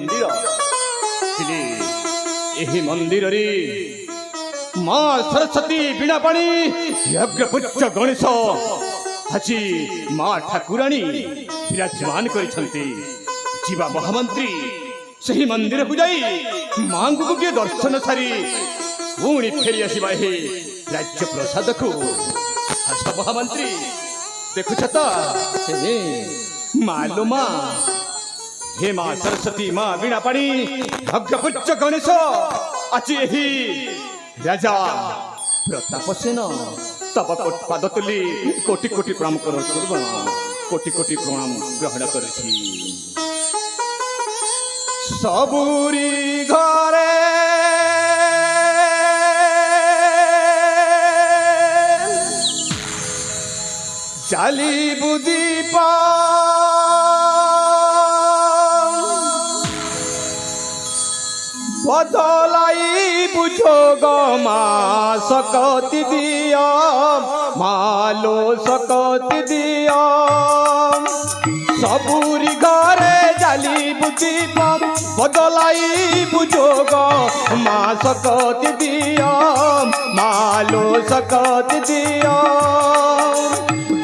मंदिर मंदिर रे माँ सरस्वती बीणा पाणी यज्ञपुच्च गणेश आज माँ ठाकुराणी विराजमान करिसंती जीवा महामंत्री सही मंदिर को जाई माँ को गोटे दर्शन सारी पुणी फेरी आसवा हे राज्य प्रसाद को हस महामंत्री देखुछ तो मालो माँ हे माँ सरस्वती माँ बीणा पाणी यज्ञपुच्च गणेश आज यही राजा प्रताप सेन तब पाद तुली कोटि कोटि प्रणाम कर कोटि कोटि प्रणाम ग्रहण कर सबुरी घरे चाली बुदी पा बदलाई बुझो गो माँ सकती दिया मालो सकती दिया सबुरी घरे जाली बुद्धि बदलाई बुझो गो माँ सकती दिया मालो सकती दिया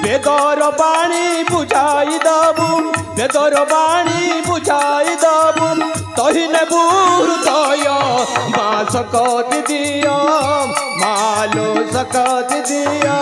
बेदर बाणी बुझाई दबु बेदर बाणी बुझाई दबु तहिने हृदय माँ सकती दिया मालो सकती दिया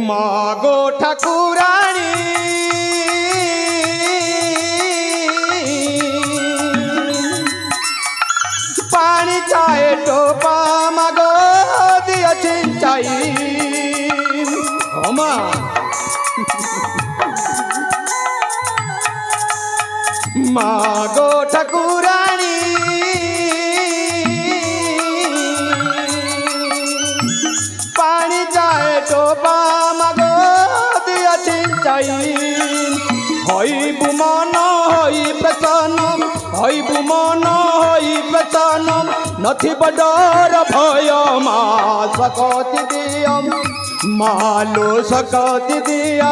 मागो ठाकुराणी पानी चाहे टोपा मागो दिया चिंचाई माँ मागो ठाकुराणी पानी चाहे टोपा हईबु मन हई प्रसन्न हईबु मन हई प्रसन्न नथि डर भय माँ सकती दिया मालो सकती दिया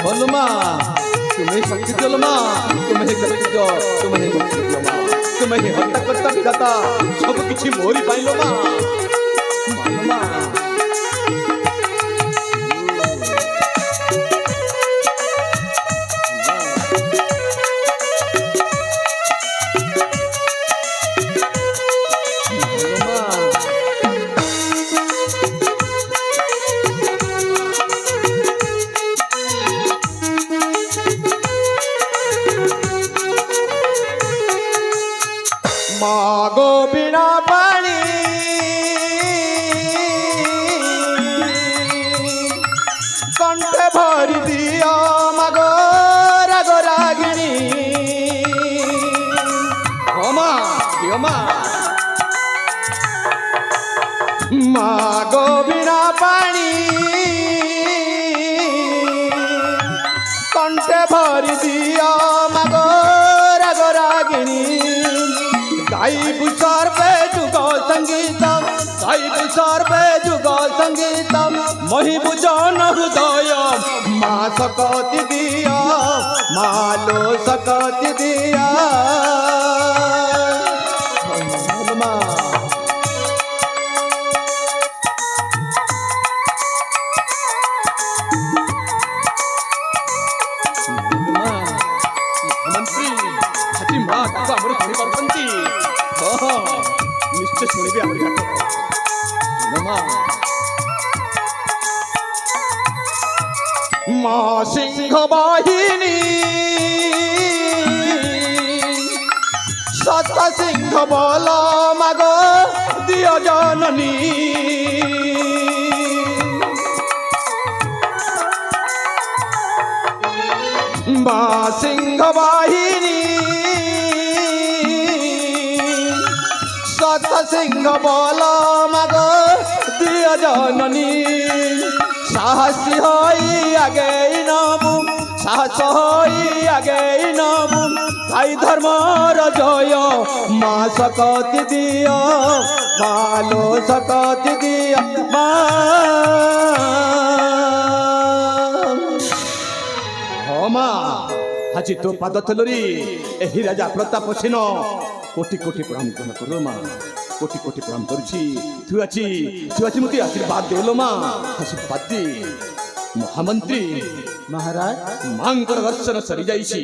बोलो माँ तुम्हें शक्ति चलो माँ तुम्हें शक्ति दो तुम्हें शक्ति दो माँ तुम्हें हत्या करता विधाता सब किछि मोरी पाइलो माँ मालो माँ मागो बीणा पाणी कंठे भरी दिया मागो राग रागिणी मागो बीणा पाणी कंठे भरी दिया मागो राग रागिणी गाइबु सर्वे जुग संगीतम गाइबु सर्वे जुग संगीतम महिबु जन हृदय माँ सकती दिया मालो सकती दिया মা সিংহ বাহিনী সত সিংহ বল মাগ দিয় জননী মা সিংহ বাহিনী সত সিংহ বল মাগ দিয় জননী সাহসী হই আগেই নবু সাহস হই আগেই নবু ভাই ধর্মর জয় মা শকতি দিয় মালো শকতি দিয় মা মা আজি তো পাদ তলরি এই রাজা প্রতাপ সেন কোটি কোটি প্রণাম গ্রহণ করো মা কোটি কোটি প্রণাম করছি তুই আছি মতে আশীর্বাদ দেলো মা আশীর্বাদ দে মহামন্ত্রী মহারাজ মাঙ্কর দর্শন সরি যাইছি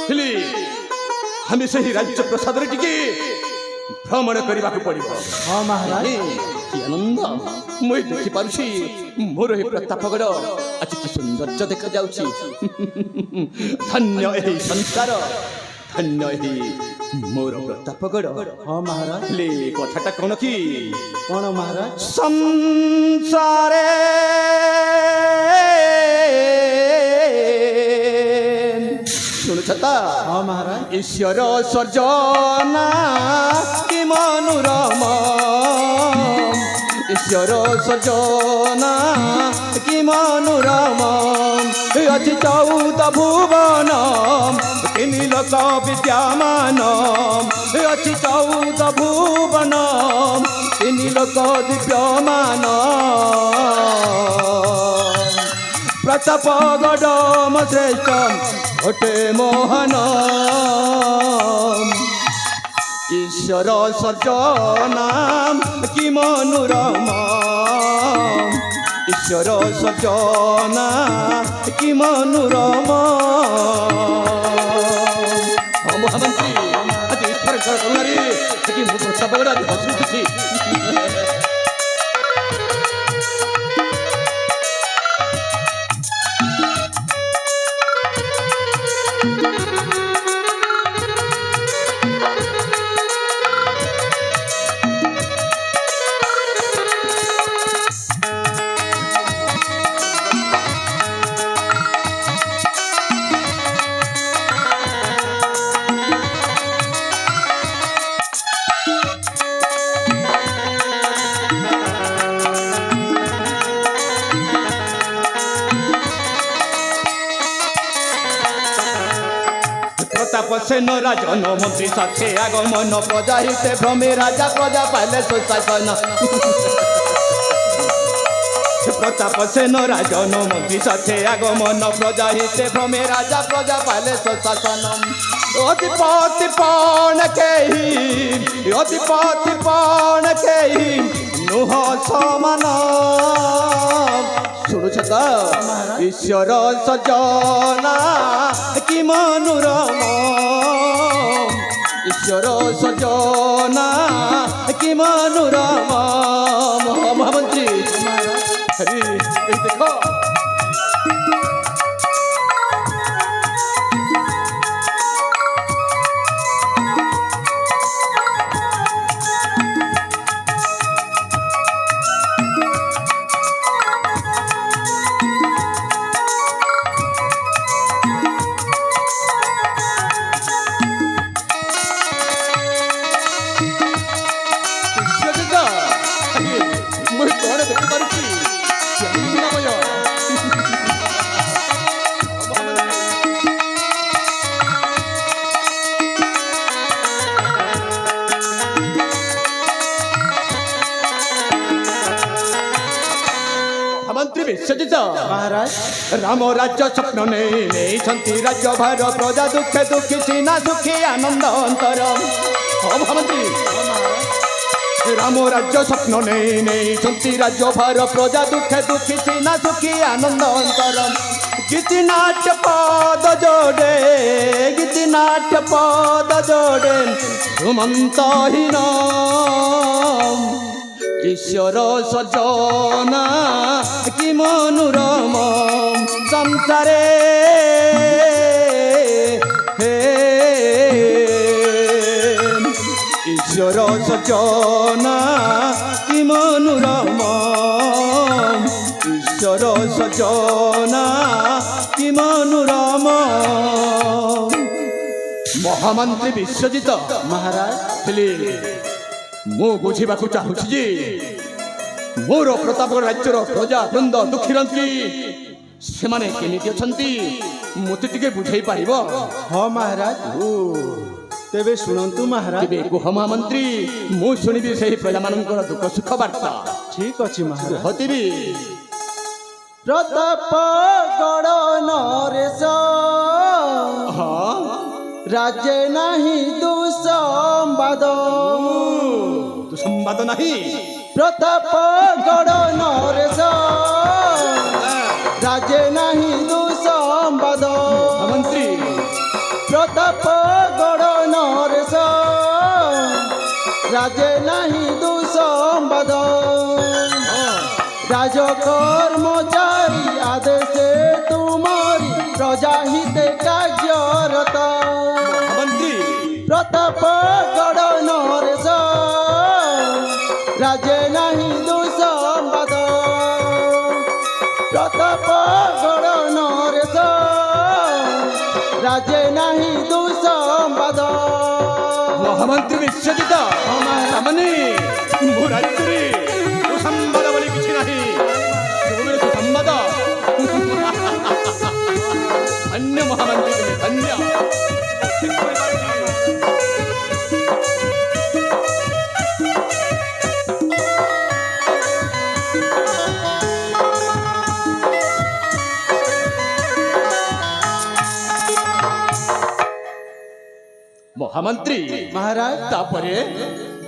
ହେଲେ ଆମେ ସେହି ରାଜ୍ୟ ପ୍ରସାଦରେ ଟିକେ ଭ୍ରମଣ କରିବାକୁ ପଡ଼ିବ ହଁ ମହାରାଜ କି ଆନନ୍ଦ ମୁଁ ଦେଖିପାରୁଛି ମୋର ଏହି ପ୍ରତାପଗଡ଼ ଆଜି କି ସୌନ୍ଦର୍ଯ୍ୟ ଦେଖାଯାଉଛି ଧନ୍ୟ ଏହି ସଂସାର ଧନ୍ୟ ଏହି ମୋର ପ୍ରତାପଗଡ଼ ହଁ ମହାରାଜ ହେଲେ କଥାଟା କ'ଣ କି କଣ ମହାରାଜ ସଂସାରେ শুনুছতা ହଁ ମହାରାଜ ঈশ্বর সর্জনা কি মনোরম ঈশ্বর সর্জনা কি মনোরম অছি চৌদ ভুবন তিনি লোক বিদ্যমান অছি চৌদ ভুবন তিনি লোক দিব্যমান প্রতাপ গডম শ্রেষ্ঠ ঘটে মোহন ঈশ্বর সর্জনাম কি মনোরম ঈশ্বর সর্জনা কি মনোরম মহামন্ত্রী আজ ঈশ্বর করুণারে কি প্রতাপ গড় আজ হসুছি সেন রাজন মন্ত্রী সাথে আগমন প্রজা হিতে ভ্রমে রাজা প্রজা পাইলে সুশাসন প্রতাপ সেন রাজন মন্ত্রী সাথে আগমন প্রজা হিতে ভ্রমে রাজা প্রজা পাইলে সুশাসন অধিপতি পণ কেহি অধিপতি পণ কেহি নুহ সমান শুনুছ তো ঈশ্বর সজনা কি মনোরম ঈশ্বর সজনা কি মনোরম মহামন্ত্রী এই দেখো মহারাজ রাম রাজ্য স্বপ্ন নেইছন্তি রাজ্য ভার প্রজা দুঃখে দুঃখী সিনা সুখী আনন্দ অন্তর মহামন্ত্রী রাম রাজ্য স্বপ্ন নেইছন্তি রাজ্য ভার প্রজা দুঃখে দুঃখী সিনা সুখী আনন্দ অন্তর গীতি নাট্য পদ যোড়ে গীতি নাট্য পদ যোড়ে সুমন্তহীন ଈଶ୍ୱର ସଜନା କି ମନୋରମ ସଂସାରେ ହେ ଈଶ୍ୱର ସଜନା କି ମନୋରମ ଈଶ୍ୱର ସଜନା କି ମନୋରମ ମହାମନ୍ତ୍ରୀ ବିଶ୍ୱଜିତ महाराज ହେଲେ ମୁଁ ବୁଝିବାକୁ ଚାହୁଁଛି ଯେ ମୋର ପ୍ରତାପଗଡ଼ ରାଜ୍ୟର ପ୍ରଜା ବୃନ୍ଦ ଦୁଃଖୀରନ୍ତି ସେମାନେ କେମିତି ଅଛନ୍ତି ମୋତେ ଟିକେ ବୁଝେଇ ପାରିବ? हाँ महाराज तेबे शुणंतु महाराज ତେବେ କୁହ ମହାମନ୍ତ୍ରୀ ମୁଁ ଶୁଣିବି ସେହି ପ୍ରଜାମାନଙ୍କର ଦୁଃଖ ସୁଖ ବାର୍ତ୍ତା ठीक अच्छी महाराज କୁହତିବି। प्रताप गड़ नरेश ହଁ राज्य नहीं दुसंवाद ତୁ ସମ୍ବାଦ ନାହିଁ प्रताप गड़ नरेश राज्य नहीं दुसंवाद ମହାମନ୍ତ୍ରୀ प्रताप गड़ नरेश राज्य नहीं दुसंवाद राजकर्मचारी आदेश तुम्हारी प्रजा हित कार्यरत ମହାମନ୍ତ୍ରୀ प्रताप गड़ नरेश राज्य नहीं दुसंवाद प्रताप गड़ नरेश राज्य नहीं दुसंवाद ମହାମନ୍ତ୍ରୀ ବିଶ୍ୱଜିତ ମାନେ ମୋ ରାଜ୍ୟରେ ସୁସମ୍ବାଦ ବୋଲି କିଛି ନାହିଁ ସବୁବେଳେ ସୁସମ୍ବାଦ ଧନ୍ୟ ମହାମନ୍ତ୍ରୀ ତୁମେ ଧନ୍ୟ ଠିକ୍ କହିପାରୁଛି। ମହାମନ୍ତ୍ରୀ महाराज ତାପରେ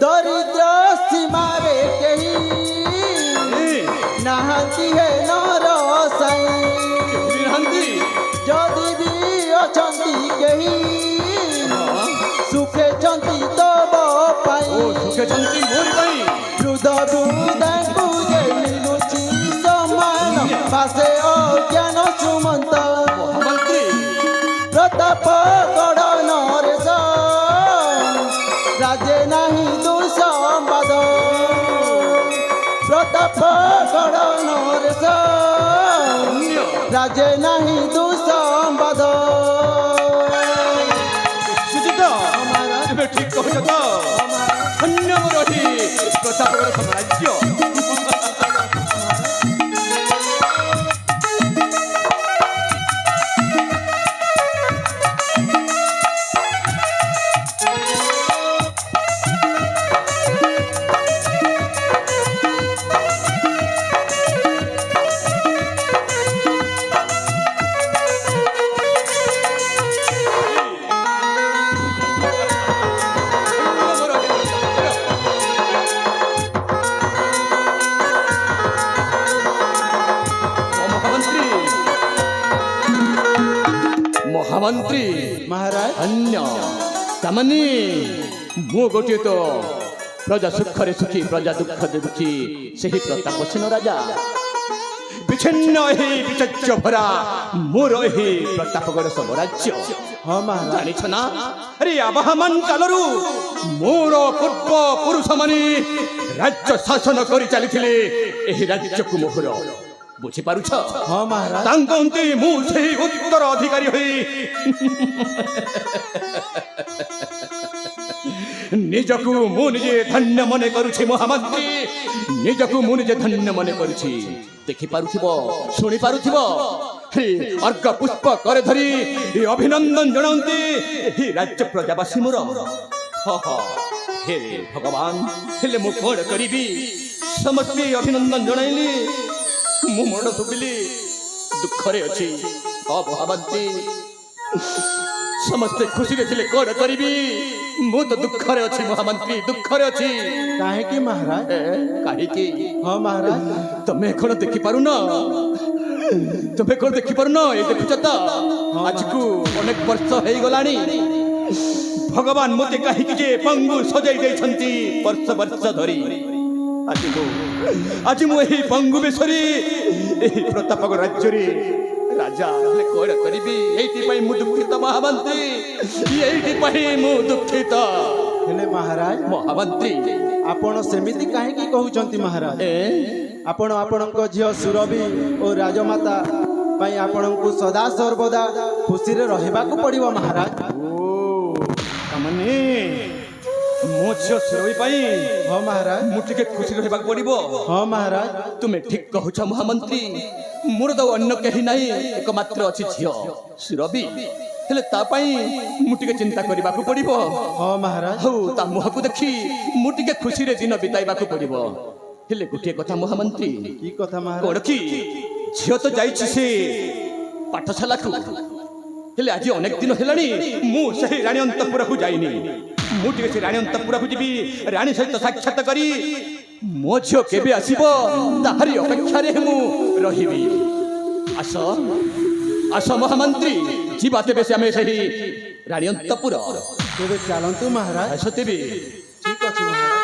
दरिद्र सीमारे कही नाहती है नर साई ନାହାନ୍ତି जदि भी अछंती कही सुखे चंती तब ଓ पाई ସୁଖେଛନ୍ତି ମୋରି ପାଇଁ वृद्ध वृद्धांकु जे मिलुची सम्मान पासे अज्ञान सुमंत ମହାମନ୍ତ୍ରୀ प्रताप गड़ नरेश राज्य नहीं दुसंवाद प्रताप गड़ नरेश ଧନ୍ୟ राज्य नहीं दुसंवाद ସୁଜିତ ଏବେ ଠିକ୍ କହୁଛ ତ ଧନ୍ୟ ମୋର ଏହି ପ୍ରତାପଗଡ଼ ସାମ୍ରାଜ୍ୟ। ମହାମନ୍ତ୍ରୀ महाराज ଧନ୍ୟ ତାମାନେ ମୁଁ ଗୋଟିଏ ତ ପ୍ରଜା ସୁଖରେ ସୁଖୀ ପ୍ରଜା ଦୁଃଖରେ ଦୁଃଖୀ ସେହି ପ୍ରତାପସୀନ ରାଜା ବିଚ୍ଛିନ୍ନ ଏହି ବିଚର୍ଯ୍ୟ ଭରା ମୋର ଏହି ପ୍ରତାପଗଡ଼ ସାମ୍ରାଜ୍ୟ हाँ महाराज ଜାଣିଛ ନା ଆରେ ଆବାହମାନ କାଳରୁ ମୋର ପୂର୍ବ ପୁରୁଷମାନେ ରାଜ୍ୟ ଶାସନ କରି ଚାଲିଥିଲେ ଏହି ରାଜ୍ୟକୁ ମୋହର ବୁଝିପାରୁଛ? हाँ महाराज ତାଙ୍କ ଅନ୍ତେ ମୁଁ ସେହି ଉତ୍ତର ଅଧିକାରୀ ହୋଇ ନିଜକୁ ମୁଁ ନିଜେ ଧନ୍ୟ ମନେ କରୁଛି ମହାମନ୍ତ୍ରୀ ନିଜକୁ ମୁଁ ନିଜେ ଧନ୍ୟ ମନେ କରୁଛି ଦେଖିପାରୁଥିବ ଶୁଣିପାରୁଥିବ ଅର୍ଘ ପୁଷ୍ପ করে ଧରି ଅଭିନନ୍ଦନ ଜଣାନ୍ତି ଏହି ରାଜ୍ୟ ପ୍ରଜାବାସୀ ମୋର হে ଭଗବାନ ହେଲେ ମୁଁ କ'ଣ କରିବି ସମସ୍ତେ ଅଭିନନ୍ଦନ ଜଣାଇଲି ମୁଁ ମନ ଶୁଭିଲି ଦୁଃଖରେ ଅଛି ମହାମନ୍ତ୍ରୀ ସମସ୍ତେ ଖୁସିରେ ଥିଲେ କ'ଣ କରିବି ମୁଁ ତ ଦୁଃଖରେ ଅଛି ମହାମନ୍ତ୍ରୀ ଦୁଃଖରେ ଅଛି काहे की महाराज କାହିଁକି हाँ महाराज ତମେ କ'ଣ ଦେଖିପାରୁନ ତମେ କ'ଣ ଦେଖିପାରୁନ ଏ ଦେଖୁଛ ତ ଆଜିକୁ ଅନେକ ବର୍ଷ ହେଇଗଲାଣି ଭଗବାନ ମୋତେ କାହିଁକି ଯେ ପଙ୍ଗୁ ସଜାଇ ଦେଇଛନ୍ତି ବର୍ଷ ବର୍ଷ ଧରି ଆଜି ମୁଁ ଏହି ପଙ୍ଗୁ ବେଶରେ ଏହି ପ୍ରତାପକ ରାଜ୍ୟରେ ରାଜା ହେଲେ କଣ କରିବି? ଏଇଥିପାଇଁ ମୁଁ ଦୁଃଖିତ ମହାମନ୍ତ୍ରୀ, ଏଇଥିପାଇଁ ମୁଁ ଦୁଃଖିତ ହେଲେ ମହାରାଜ ମହାମନ୍ତ୍ରୀ। ଆପଣ ସେମିତି କାହିଁକି କହୁଛନ୍ତି ମହାରାଜ? ଆପଣ ଆପଣଙ୍କ ଝିଅ ସୁରଭି ଓ ରାଜମାତା ପାଇଁ ଆପଣଙ୍କୁ ସଦା ସର୍ବଦା ଖୁସିରେ ରହିବାକୁ ପଡ଼ିବ ମହାରାଜ। ତାମାନେ ମୋ ଝିଅ ସୁରଭି ପାଇଁ ହଁ ମହାରାଜ। ମୁଁ ଟିକେ ଖୁସି ରହିବାକୁ ପଡ଼ିବ? ହଁ ମହାରାଜ। ତୁମେ ଠିକ କହୁଛ ମହାମନ୍ତ୍ରୀ। ମୋର ତ ଅନ୍ୟ କେହି ନାହିଁ, ଏକମାତ୍ର ଅଛି ଝିଅ ସୁରଭି। ହେଲେ ତା ପାଇଁ ମୁଁ ଟିକେ ଚିନ୍ତା କରିବାକୁ ପଡ଼ିବ। ହଁ ମହାରାଜ। ହଉ, ତା ମୁହଁକୁ ଦେଖି ମୁଁ ଟିକେ ଖୁସିରେ ଦିନ ବିତାଇବାକୁ ପଡ଼ିବ। ହେଲେ ଗୋଟିଏ କଥା ମହାମନ୍ତ୍ରୀ। କି କଥା ମହାରାଜ? କଣ କି ଝିଅ ତ ଯାଇଛି ସେ ପାଠଶାଳାକୁ, ହେଲେ ଆଜି ଅନେକ ଦିନ ହେଲାଣି ମୁଁ ସେହି ରାଣୀ ଅନ୍ତପୁରକୁ ଯାଇନି। ମୁଁ ଟିକେ ସେ ରାଣୀ ଅନ୍ତପୁରକୁ ଯିବି, ରାଣୀ ସହିତ ସାକ୍ଷାତ କରି ମୋ ଝିଅ କେବେ ଆସିବ ତାହାରି ଅପେକ୍ଷାରେ ମୁଁ ରହିବି। ଆସ ଆସ ମହାମନ୍ତ୍ରୀ, ଯିବା ତେବେ ଆମେ ସେହି ରାଣୀ ଅନ୍ତପୁର। ତେବେ ଚାଲନ୍ତୁ ମହାରାଜ। ଆସ ତେବେ। ଠିକ ଅଛି ମହାରାଜ।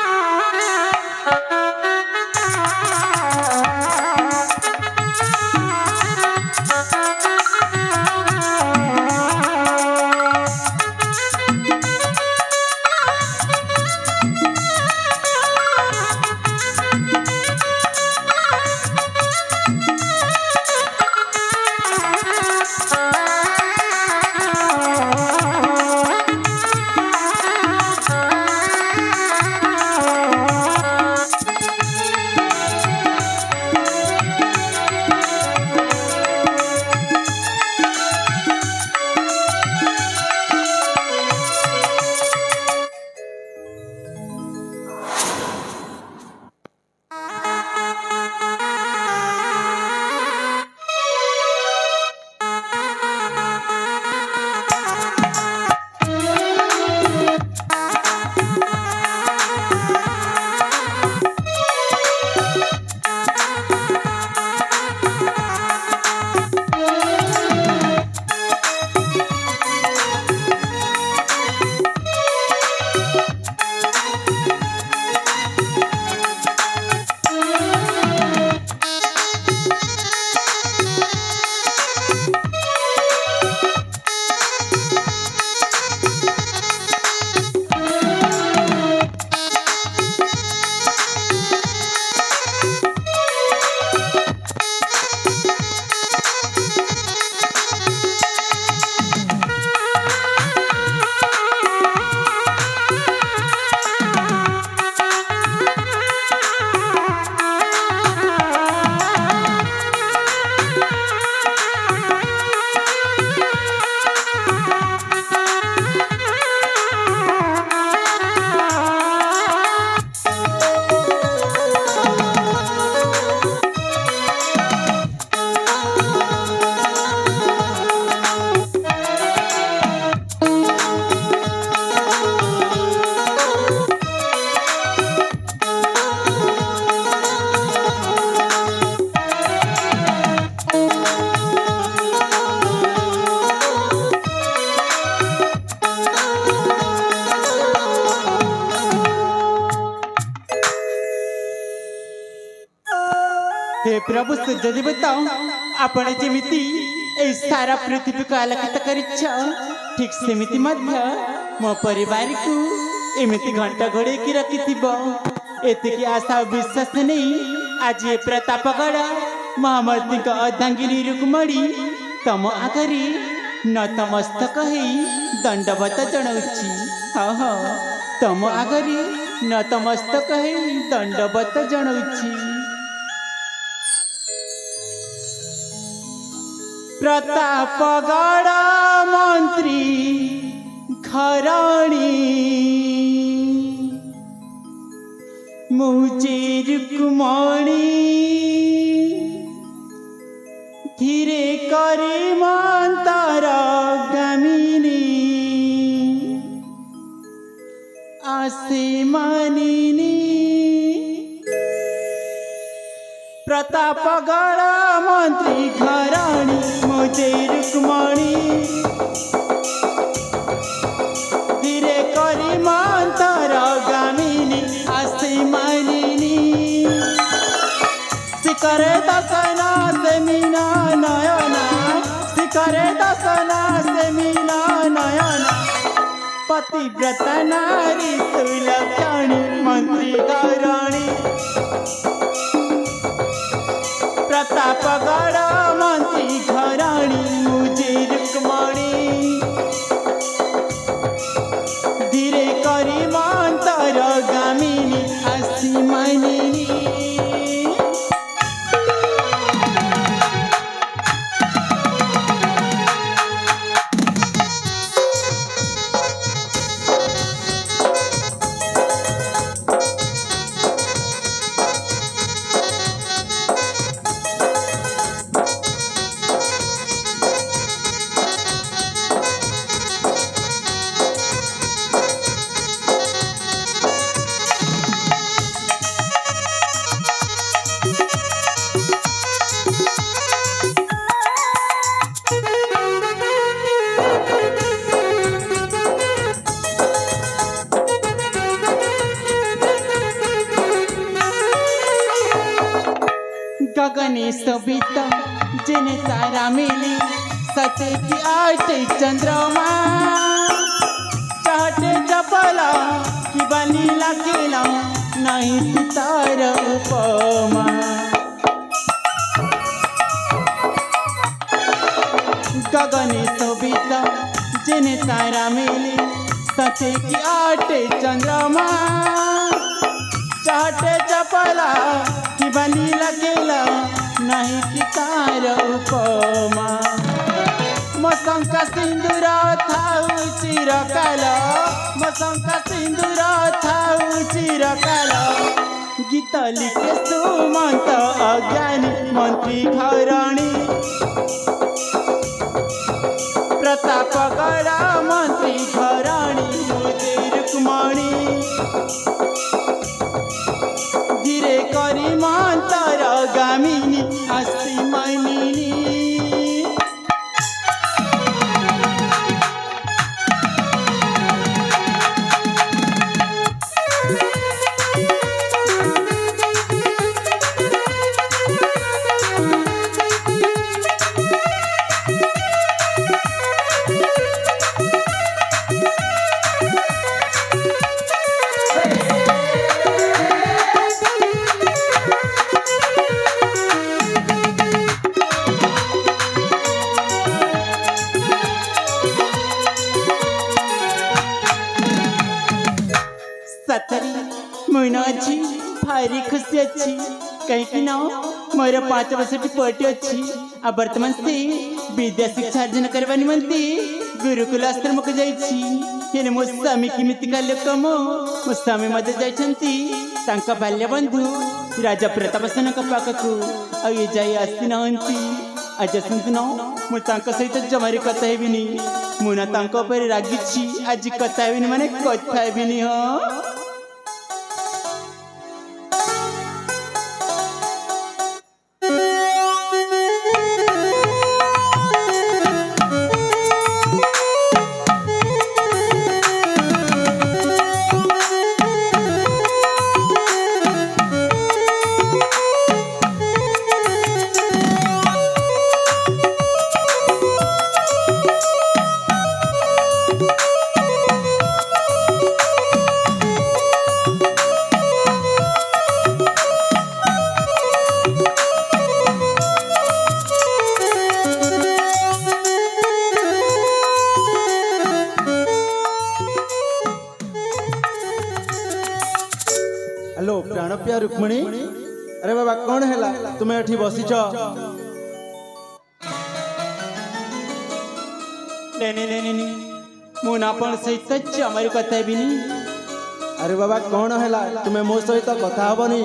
हे प्रभु सूर्य देवता, आपण जेमिति ए सारा पृथ्वी को आलोकित करिछ, ठीक सेमिति मध्य मो परिवार को एमिति घंटा घोड़े की रखिथिब। एतिकी आशा विश्वास नहीं आज ए प्रतापगढ़ महामती का अर्धांगिनी रुक्मणी तम आगरी नतमस्तक हेई दंडवत जणाउछि। हाँ हाँ, तम आगरी नतमस्तक हेई दंडवत जणाउछि। प्रतापगढ़ मंत्री घराणी मुझे रुक्मणी धीरे करे मंतर गामिनी आसे मानिनी। प्रतापगढ़ मंत्री घराणी मुझे रुक्मणी धीरे करी मंतर गामिनी आसे मानिनी। दसना से मीना नयना शिखरे दसना से मीना नयना पतिव्रता नारी सुलक्षणी मंत्री गौराणी प्रतापगढ़ मंत्री घराणी मुझे रुक्मणी धीरे करी मंतर गामिनी आसी मानिनी गगने सबिता जिने तारा मिली सते की आटे चंद्रमा चाटे चपला की बनी लकीला नहीं सितार उपमा गगने सबिता जिने तारा मिली सते की आटे चंद्रमा चाटे चपला की बनी लगेला नहीं कि तार उपमा मसंका सिंदूर थाउ चिरकाल मसंका सिंदूर थाउ चिरकाल गीत लिखे सुमंत अज्ञानी मंत्री घराणी प्रतापगढ़ मंत्री घराणी मुझे रुक्मणी धीरे करी मंतर गामिनी आसी मानिनी सतरी मुना अच्छी भारी खुशी अच्छी कहीं ना मोर 5 वर्ष की पटी अच्छी आ वर्तमान से विद्या शिक्षा अर्जन करवा निमंती गुरुकुल आश्रम को जाइछि हेले मो स्वामी किमिति काल्य कम मो स्वामी मध्य जाइछंती तांका बाल्य बंधु राजा प्रतापसेन का पाखकु आ ये जाई आसी नहंती आज सुनतनो मो तांका सहित जमारी कथा हेबिनी मुना तांका पर रागिछि आज कथा हेबिनी माने कथा हेबिनी हो हेलो प्राणप्रिया रुक्मणी अरे बाबा कौन है तुम्हें एठी बसीच मुनापण सहित हमारी कथा बिनी अरे बाबा कौन है तुम्हें मो सहित कथा हबनी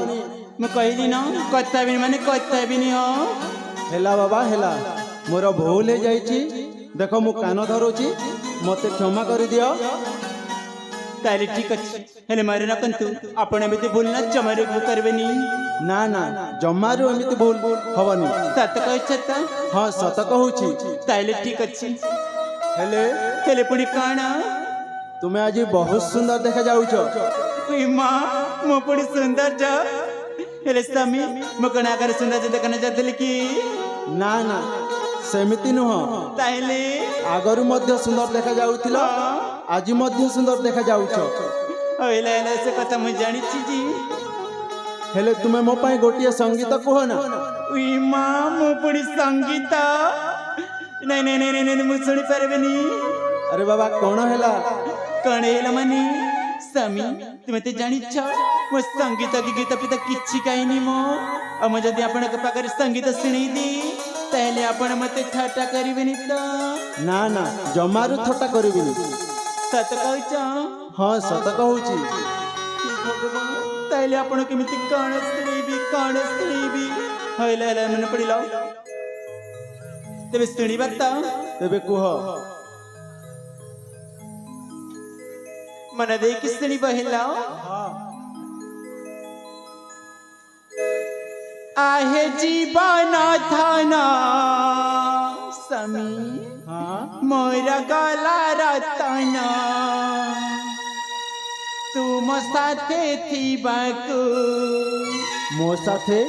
मु कहली न कथा बिनी माने कथा बिनी हो हेला बाबा हेला मोर भूल हो जाइछि देखो मु कान धरुछि मते क्षमा कर दियो ताले ठीक अछि हेले मारे न कंतु आपण एमिति भूल न जमारे करबेनी ना ना जमारू एमिति भूल हबनी सत कहछ त हां सत कहूछि ताले ठीक अछि हेले हेले पुणी काना तुम्हें आज बहुत सुंदर देखा जाउछ ओई मां मो पुणी सुंदर जा ହେଲେ ସ୍ୱାମୀ ମୁଁ କଣ ଆଗରେ ସୁନ୍ଦର ଦେଖାନ ଚାହୁଁଥିଲି କି? ନା ନା ସେମିତି ନୁହଁ। ତାହେଲେ ଆଗରୁ ମଧ୍ୟ ସୁନ୍ଦର ଦେଖାଯାଉଥିଲ, ଆଜି ମଧ୍ୟ ସୁନ୍ଦର ଦେଖାଯାଉଛ। ହେଲା ସେ କଥା ମୁଁ ଜାଣିଛି ଯେ, ହେଲେ ତୁମେ ମୋ ପାଇଁ ଗୋଟିଏ ସଙ୍ଗୀତ କୁହ ନା। ଉଇ ମା ମୁଁ ପୁଣି ସଙ୍ଗୀତ? ନାଇଁ ନାଇଁ ନାଇଁ ନାଇଁ ନାଇଁ, ମୁଁ ଶୁଣି ପାରିବିନି। ଆରେ ବାବା କଣ ହେଲା? କଣ ହେଲା ମାନେ? ସ୍ୱାମୀ ତୁମେ ତ ଜାଣିଛ ମୋ ସଙ୍ଗୀତ କି ଗୀତ ପିତ କିଛି ଗାଇନି ମୁଁ। ଆଉ ମୁଁ ଯଦି ଆପଣଙ୍କ ପାଖରେ ସଙ୍ଗୀତ ଶୁଣେଇଦି ତାହେଲେ ଆପଣ ମତେ ଥଟ୍ଟା କରିବେନି ତ? ନା ନା ଜମାରୁ ଥଟ୍ଟା କରିବିନି। ସତ କହୁଛ? ହଁ ସତ କହୁଛି। ତାହେଲେ ଆପଣ କେମିତି କଣ ଶୁଣେଇବି କଣ ଶୁଣେଇବି? ହେଲା ହେଲା ମନେ ପଡ଼ିଲା, ତେବେ ଶୁଣିବା ତ? ତେବେ କୁହ। ମନ ଦେଇକି ଶୁଣିବ ହେଲା। आहे जीवन धन समी मोर गला रतन तुम साथे थिबाकु ମୋ ସାଥେ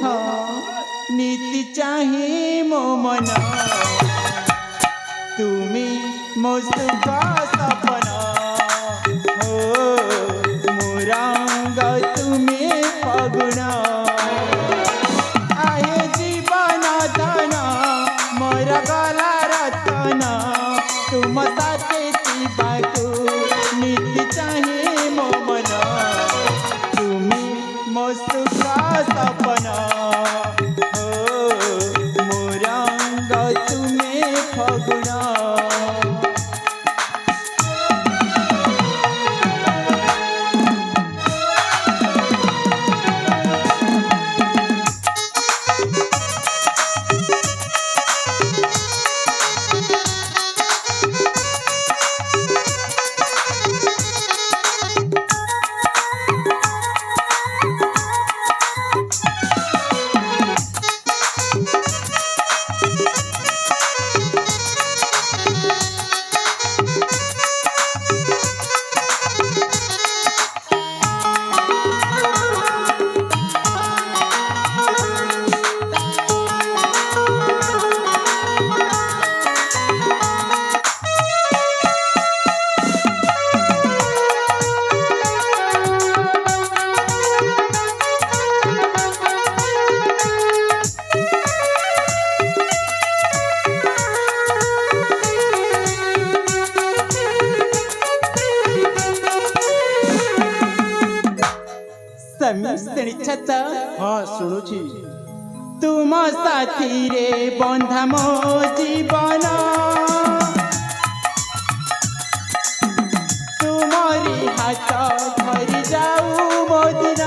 नीति चाहे मो मन तुमी मो सुख सपन हो मोरंग तुमे फगुण आहे जीवन धन मोर गला रतन तुम साथे थिबाकु नीति चाहे मो मन तुमी मो सुख सपन हो मोरंग तुमे फगुण। हाँ शुणुची। तुम साथी रे बंधा मो जीवन तुम्हारी हाथ धरी जाऊ मो दिन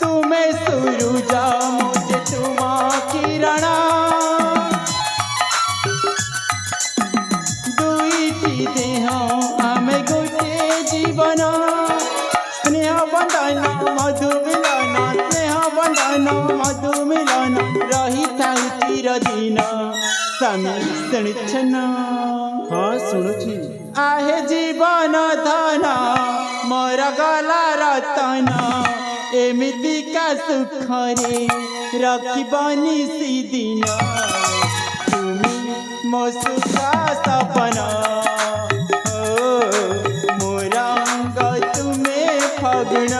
तुम्हें सूरज मुझे तुम किरण दुईटी देह आमे गोटे जीवन स्नेह बंधन मधु मिलन स्नेह बंधन मधु मिलन रही था चिर दिन स्वामी शुणुछन हाँ शुणुची। आहे जीवन धन मोर गला रतन एमिति का सुख रे रखिबनी सी दिन तुमी मो सुख सपन हो मोरंग तुमे फगुण।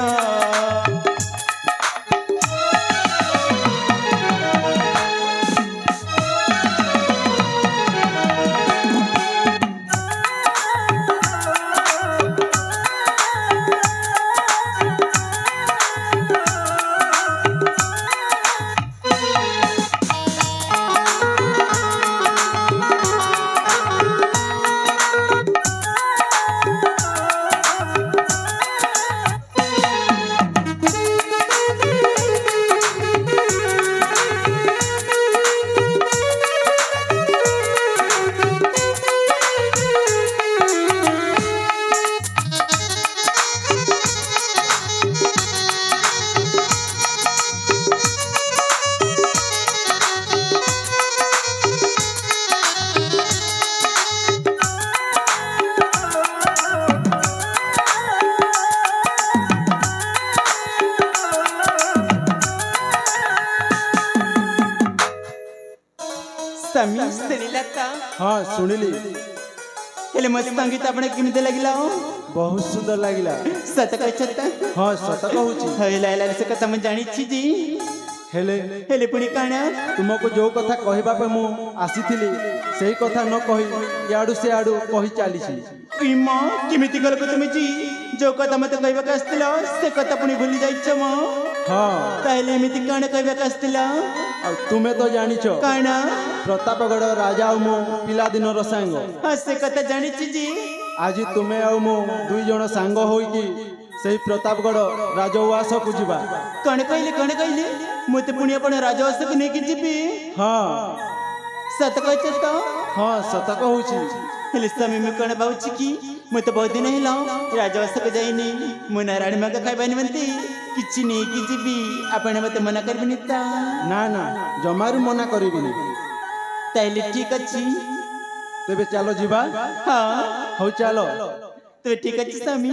ସ୍ୱାମୀ ଶୁଣିଲା ତ ହଁ ଶୁଣିଲି। ହେଲେ ମୋ ସଙ୍ଗୀତ ଆପଣ କେମିତି ଲାଗିଲା ବହୁତ ସୁନ୍ଦର ଲାଗିଲା। ସତ କହିଛ ତ ହଁ ସତ କହୁଛି। ହେଲା ହେଲା ସେ କଥା ମୁଁ ଜାଣିଛି ଯେ ହେଲେ ହେଲେ ପୁଣି କାଣ ତୁମକୁ ଯୋଉ କଥା କହିବା ପାଇଁ ମୁଁ ଆସିଥିଲି ସେଇ କଥା ନ କହି ଇଆଡୁ ସେ ଆଡୁ କହି ଚାଲିଛି। ଇମା କେମିତି ଗଲ ତୁମେ ଜି ଯୋଉ କଥା ମତେ କହିବାକୁ ଆସିଥିଲ ସେ କଥା ପୁଣି ଭୁଲି ଯାଇଛ ମ ହଁ ତାହେଲେ ଏମିତି କାଣ କହିବାକୁ ଆସିଥିଲ ଆଉ ତୁମେ ତ ଜାଣିଛ କାଣ ପ୍ରତାପଗଡ଼ ରାଜା ଆଉ ମୁଁ ପିଲାଦିନର ସାଙ୍ଗ। ହଁ ସେ କଥା ଜାଣିଛି ଯେ ଆଜି ତୁମେ ଆଉ ମୁଁ ଦୁଇ ଜଣ ସାଙ୍ଗ ହୋଇକି ସେଇ ପ୍ରତାପଗଡ଼ ରାଜଉଆସକୁ ଯିବା। କଣ କହିଲେ ମୁଁ ତ ପୁଣି ଆପଣ ରାଜବାସକୁ ନେଇକି ଯିବି। ହଁ ସତ କହିଛ ତ ହଁ ସତ କହୁଛି। ହେଲେ ସ୍ୱାମୀ ମୁଁ କଣ ଭାବୁଛି କି ମୁଁ ତ ବହୁତ ଦିନ ହେଲା ରାଜବାସକୁ ଯାଇନି ମୁଁ ନାରାୟଣ ମାଗ ଖାଇବା ନିମନ୍ତେ କିଛି ନେଇକି ଯିବି ଆପଣ ମତେ ମନା କରିବେନି ତ ନା ନା ଜମାରୁ ମନା କରିବିନି। ତାହେଲେ ଠିକ ଅଛି ତେବେ ଚାଲ ଯିବା। ହଁ ହଉ ଚାଲ। ତେବେ ଠିକ ଅଛି ସ୍ୱାମୀ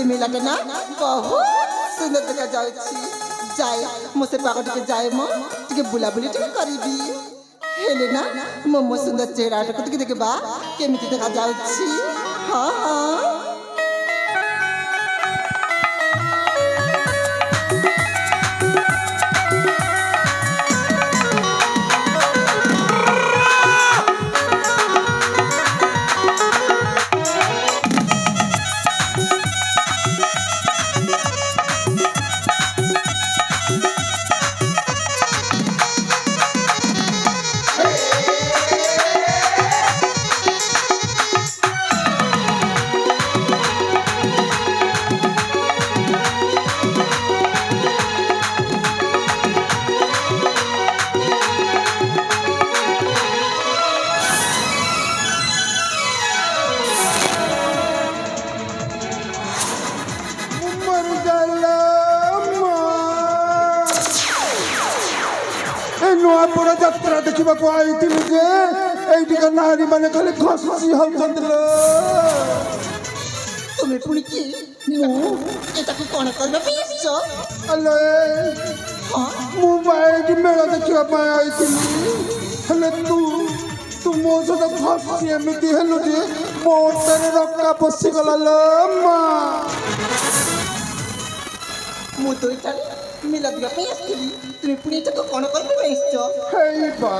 मेलाटे ना बहुत सुंदर देखा जाउछि जाए मो से पागो टिके जाए मो टिके बुलाबुली टिके करिबी हेले ना मो सुंदर चेहरा टिके देखबा केमिति देखा जाउछि। हां हां नूआपड़ा यात्रा देखा आई जे ये नारी मैंने खाली खसी होती तुम्हें पुणी कि कौन करबा हेलो मुझे मेला देखा आई तू तू मो सहित खसी एमती हेलु जे मो तेरे रक्का पशिगला लो माँ मु तो मेला देखा आसती तुम्हें पुणी कौन करबा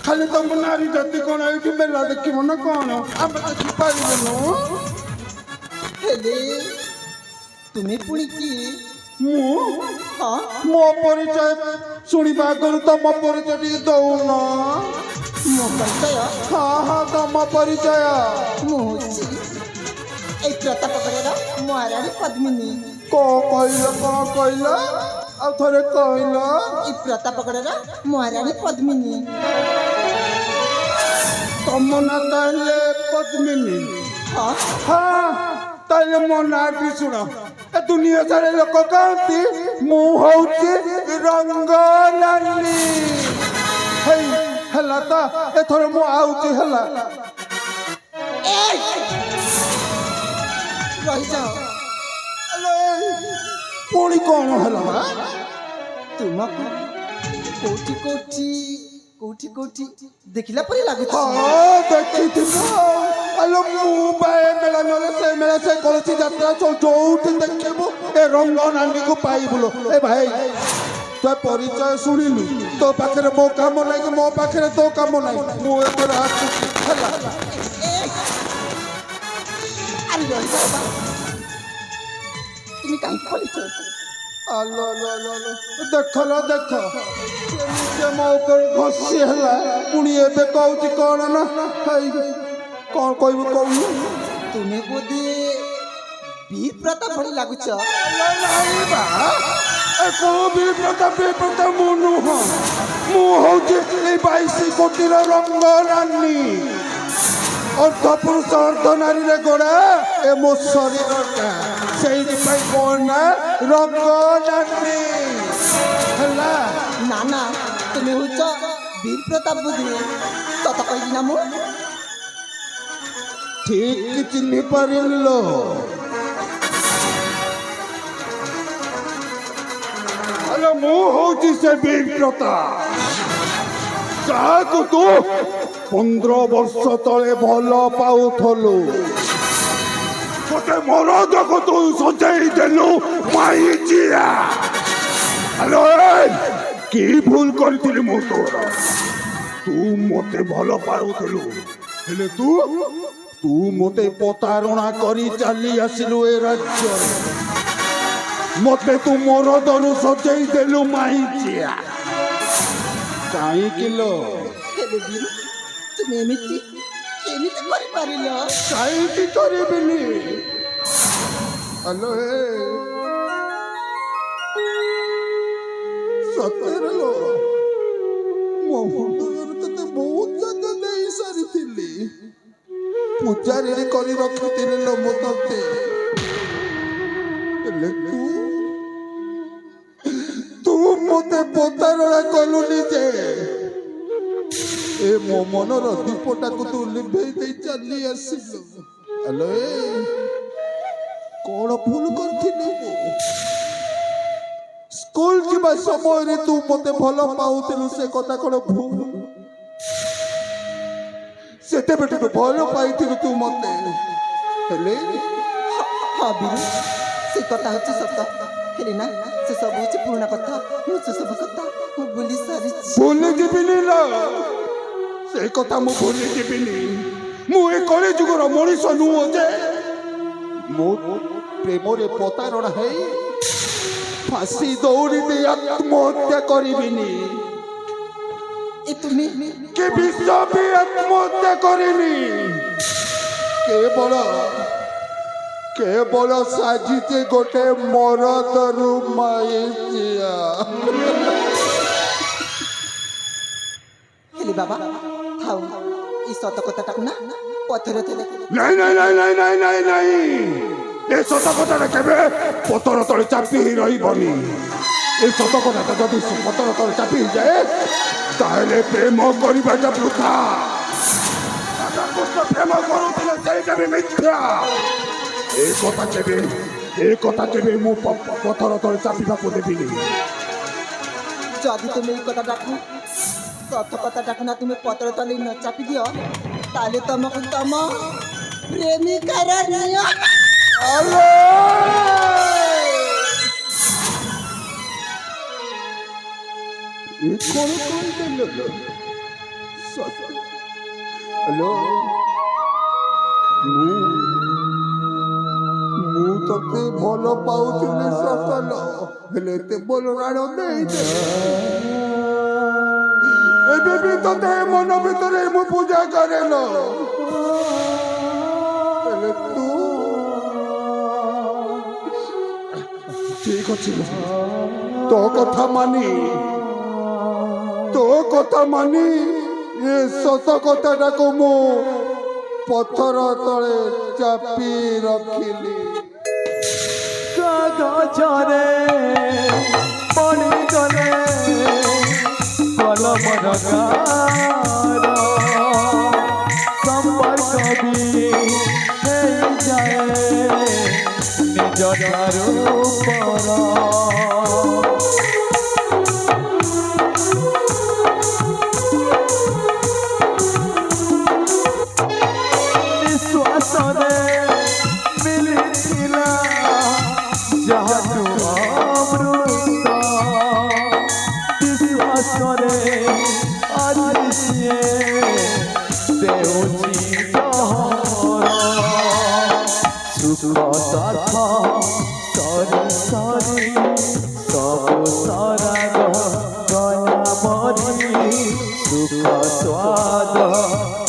खाली तुम नारी जाति कौन ये मेला देख ना कौन आम देखिपार तुम्हें पुणी कि मो परिचय शुणा करू तुम परिचय टी दौन मो परिचय हाँ हाँ तुम परिचय मुझे प्रतापगढ़ महाराणी पद्मिनी कौन कहल आ थे कहल प्रतापगढ़ महाराणी पद्मिनी तुम ना कहले पद्मिनी ହଁ ହଁ ତାହେଲେ ମୋ ନାଁଟି ଶୁଣ ଏ ଦୁନିଆ ସାରା ଲୋକ କହନ୍ତି ମୁଁ ହଉଛି ରଙ୍ଗନାଲି। ହେଇ ହେଲା ତ ଏଥର ମୁଁ ଆଉଛି ହେଲା। ରହିଯାଅ। ପୁଣି କଣ ହେଲା ବା? ତୁମକୁ କୋଉଠି କୋଉଠି କୋଉଠି କୋଉଠି ଦେଖିଲା ପରି ଲାଗୁଛି। ହଁ ଦେଖିଥିବ। ଆଲୋ ମୁଁ ବା ଏ ମେଳା ନହେଲେ ସେ ମେଳା ସେ କୌଣସି ଯାତ୍ରା ଯୋଉଠି ଦେଖିବୁ ଏ ରଙ୍ଗନାଲିକୁ ପାଇବୁଲୋ। ଏ ଭାଇ ତୋ ପରିଚୟ ଶୁଣିଲୁ, ତୋ ପାଖରେ ମୋ କାମ ନାହିଁ କି ମୋ ପାଖରେ ତୋ କାମ ନାହିଁ। ମୁଁ ଏଥର ଆସୁଛି ହେଲା। ଆରେ ରହିଯାଅ ବା। তুমি কাহিଁକି ପଳେଇଛ? ଆଲୋ ଆଲୋ ଆଲୋ ଆଲୋ ଦେଖଲ ଦେଖ କେମିତି ମୋ ଉପରେ ଘଷି ହେଲା, ପୁଣି ଏବେ କହୁଛି କଣ ନା ହେଇ କଣ କହିବୁ କହୁନୁ? ତୁମେ ବୋଧେ ବିପ୍ରତା ଭଳି ଲାଗୁଛ। ନାଇଁ ବା ଏ କୋଉ ବିବ୍ରତ ମୁଁ ନୁହଁ। ମୁଁ ହଉଛି ଏଇ 22 କୋଟିର ରଙ୍ଗନାନୀ। ଅର୍ଦ୍ଧପୁରୁଷ ଅର୍ଦ୍ଧନାରୀରେ ଗୋଡ଼ା ଏ ମୋ ଶରୀରଟା, ସେଇଥିପାଇଁ ମୋ ନା ରଙ୍ଗନାନୀ ହେଲା। ନା ନା তুমি হচ্ছ বীর প্রতাপ বুধি তত কইলি না মু ଠିକ ଚିହ୍ନି ପାରିଲ। ଆରେ ମୁଁ ହଉଛି ସେ ବିବ୍ରତା ଯାହାକୁ ତୁ 15 ବର୍ଷ ତଳେ ଭଲ ପାଉଥିଲୁ। ଗୋଟେ ମରଦକୁ ତୁ ସଜେଇ ଦେଲୁ ମାଇଚିଆ। ଆରେ କି ଭୁଲ କରିଥିଲି ମୁଁ ତୋର? ତୁ ମତେ ଭଲ ପାଉଥିଲୁ, ହେଲେ ତୁ ମତେ ପ୍ରତାରଣା କରି ଚାଲି ଆସିଲୁ ଏ ରାଜ୍ୟରେ। ମତେ ତୁ ମରଦରୁ ସଜେଇ ଦେଲୁ ମାଇଚିଆ। କାହିଁକି ଲୋ? হেলে বীর তুমি এমিতি কেমিতি করে পারিল? କାହିଁକି କରିବିନି? ହ୍ୟାଲୋ ହେ ସତରେ ଲୋ, ମୋ ହୃଦୟରେ ତତେ ବହୁତ ଜାଗା ଦେଇ ସାରିଥିଲି। ପୂଜାରୀ କରି ରଖିଥିଲି ଲୋ ମୁଁ ତତେ। ହେଲେ ତୁ ମତେ ପ୍ରତାରଣା କଲୁନି ଯେ ଏ ମୋ ମନର ଦୀପଟାକୁ ତୁ ଲିଭେଇ ଦେଇ ଚାଲି ଆସିଲୁ। ହ୍ୟାଲୋ କଣ ଭୁଲ କରିଥିଲି ମୁଁ? ସ୍କୁଲ ଯିବା ସମୟରେ ତୁ ମତେ ଭଲ ପାଉଥିଲୁ, ସେ କଥା କଣ ଭୁଲ? ସେତେବେଳଠୁ ଭଲ ପାଇଥିଲୁ ତୁ ମତେ, ହେଲେ ହଁ বীর সে কথা হচ্ছে সত্য। হেলে না সে সব হচ্ছে পুরোনা কথা। মু সে সব কথা মু ভুলি সারিছি। ভୁଲି ଯିବିନି ଲୋ, ସେ କଥା ମୁଁ ଭୁଲି ଯିବିନି। ମୁଁ ଏ କଳି ଯୁଗର ମଣିଷ ନୁହଁ ଯେ ମୁଁ ପ୍ରେମରେ ପ୍ରତାରଣା ହେଇ ফাঁসি দৌড়ি দিয়ে আত্মহত্যা করিবিনি। এ তুমি কে বিশ্ববি আত্মহত্যা করিনি। কেবল সাজিছে গোটে মরদরু মাইচিয়া। হেলে বাবা হাউ এই সত কথাটাକୁ না পথরে তে দেখে নাই নাই নাই নাই নাই নাই নাই, এ সত কথাটা কেবে পতর তলে চাপি রহিবনি। এই সত কথাটা যদি পতর তলে চাপি যায় তাহলে প্রেম করিবাটা বৃথা। রাধাকৃষ্ণ প্রেম করুଥିଲେ সেইটা ବି মিথ্যা। ଏ କଥା କେବେ ମୁଁ ପଥର ତଳେ ଚାପିବାକୁ ଦେବିନି। যদি তুমি এই কথাটাକୁ সত কথাটাକୁ না তুমি পথরে তলে ন চাপি দিও তাহলে তোমাকে তম প্রেমিকার নিয়ম ଏ କଣ କହିଦେଲ? ହ୍ୟାଲୋ ମୁଁ ତତେ ଭଲ ପାଉଥିଲି ସକଲ, ହେଲେ ଏତେ ଭଲ ରାଣ ଦେଇଦେଲେ। ଏବେ ବି ତତେ ମନ ଭିତରେ ମୁଁ ପୂଜା କରେଲ, ହେଲେ ତୁ ଠିକ ଅଛି ତୋ କଥା ମାନି ଏ ସତ କଥାଟାକୁ ମୁଁ ପଥର ତଳେ ଚାପି ରଖିଲି। କାଗଜରେ ପଡ଼ିଗଲେ କଲମର ଗାର ସମ୍ପର୍କ ବି ହେଇଯାଏ ନିଜ ଠାରୁ ପର। ନିଶ୍ୱାସରେ ମିଳିଥିଲା ଯାହାଠୁ ଅମୃତ, ବିଶ୍ୱାସରେ ଆଜି ସିଏ ଦେଉଛି ଜହର। ସୁଖ ସାଥ ସରି ସରି ସବୁ ସରାଗ ଗଲା ମରି, ସୁଖ ସ୍ୱାଦ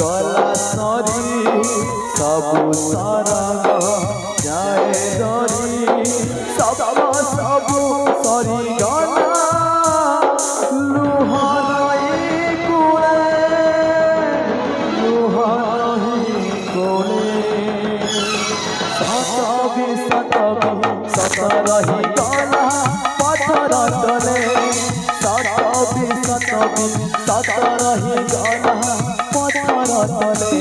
ଗଲା ସରି ସବୁ ସରାଗ ଯାଏ ଧରି। ସବୁ ସରିଗଲା ଲୁହ ନଈ କୂଳେ, ଲୁହ ନଈ କୂଳେ। ସତ ବି ସତ ରହିଗଲା ପଥର ତଳେ, ସତ ବି ସତ ରହିଗଲା ପଥର ତଳେ,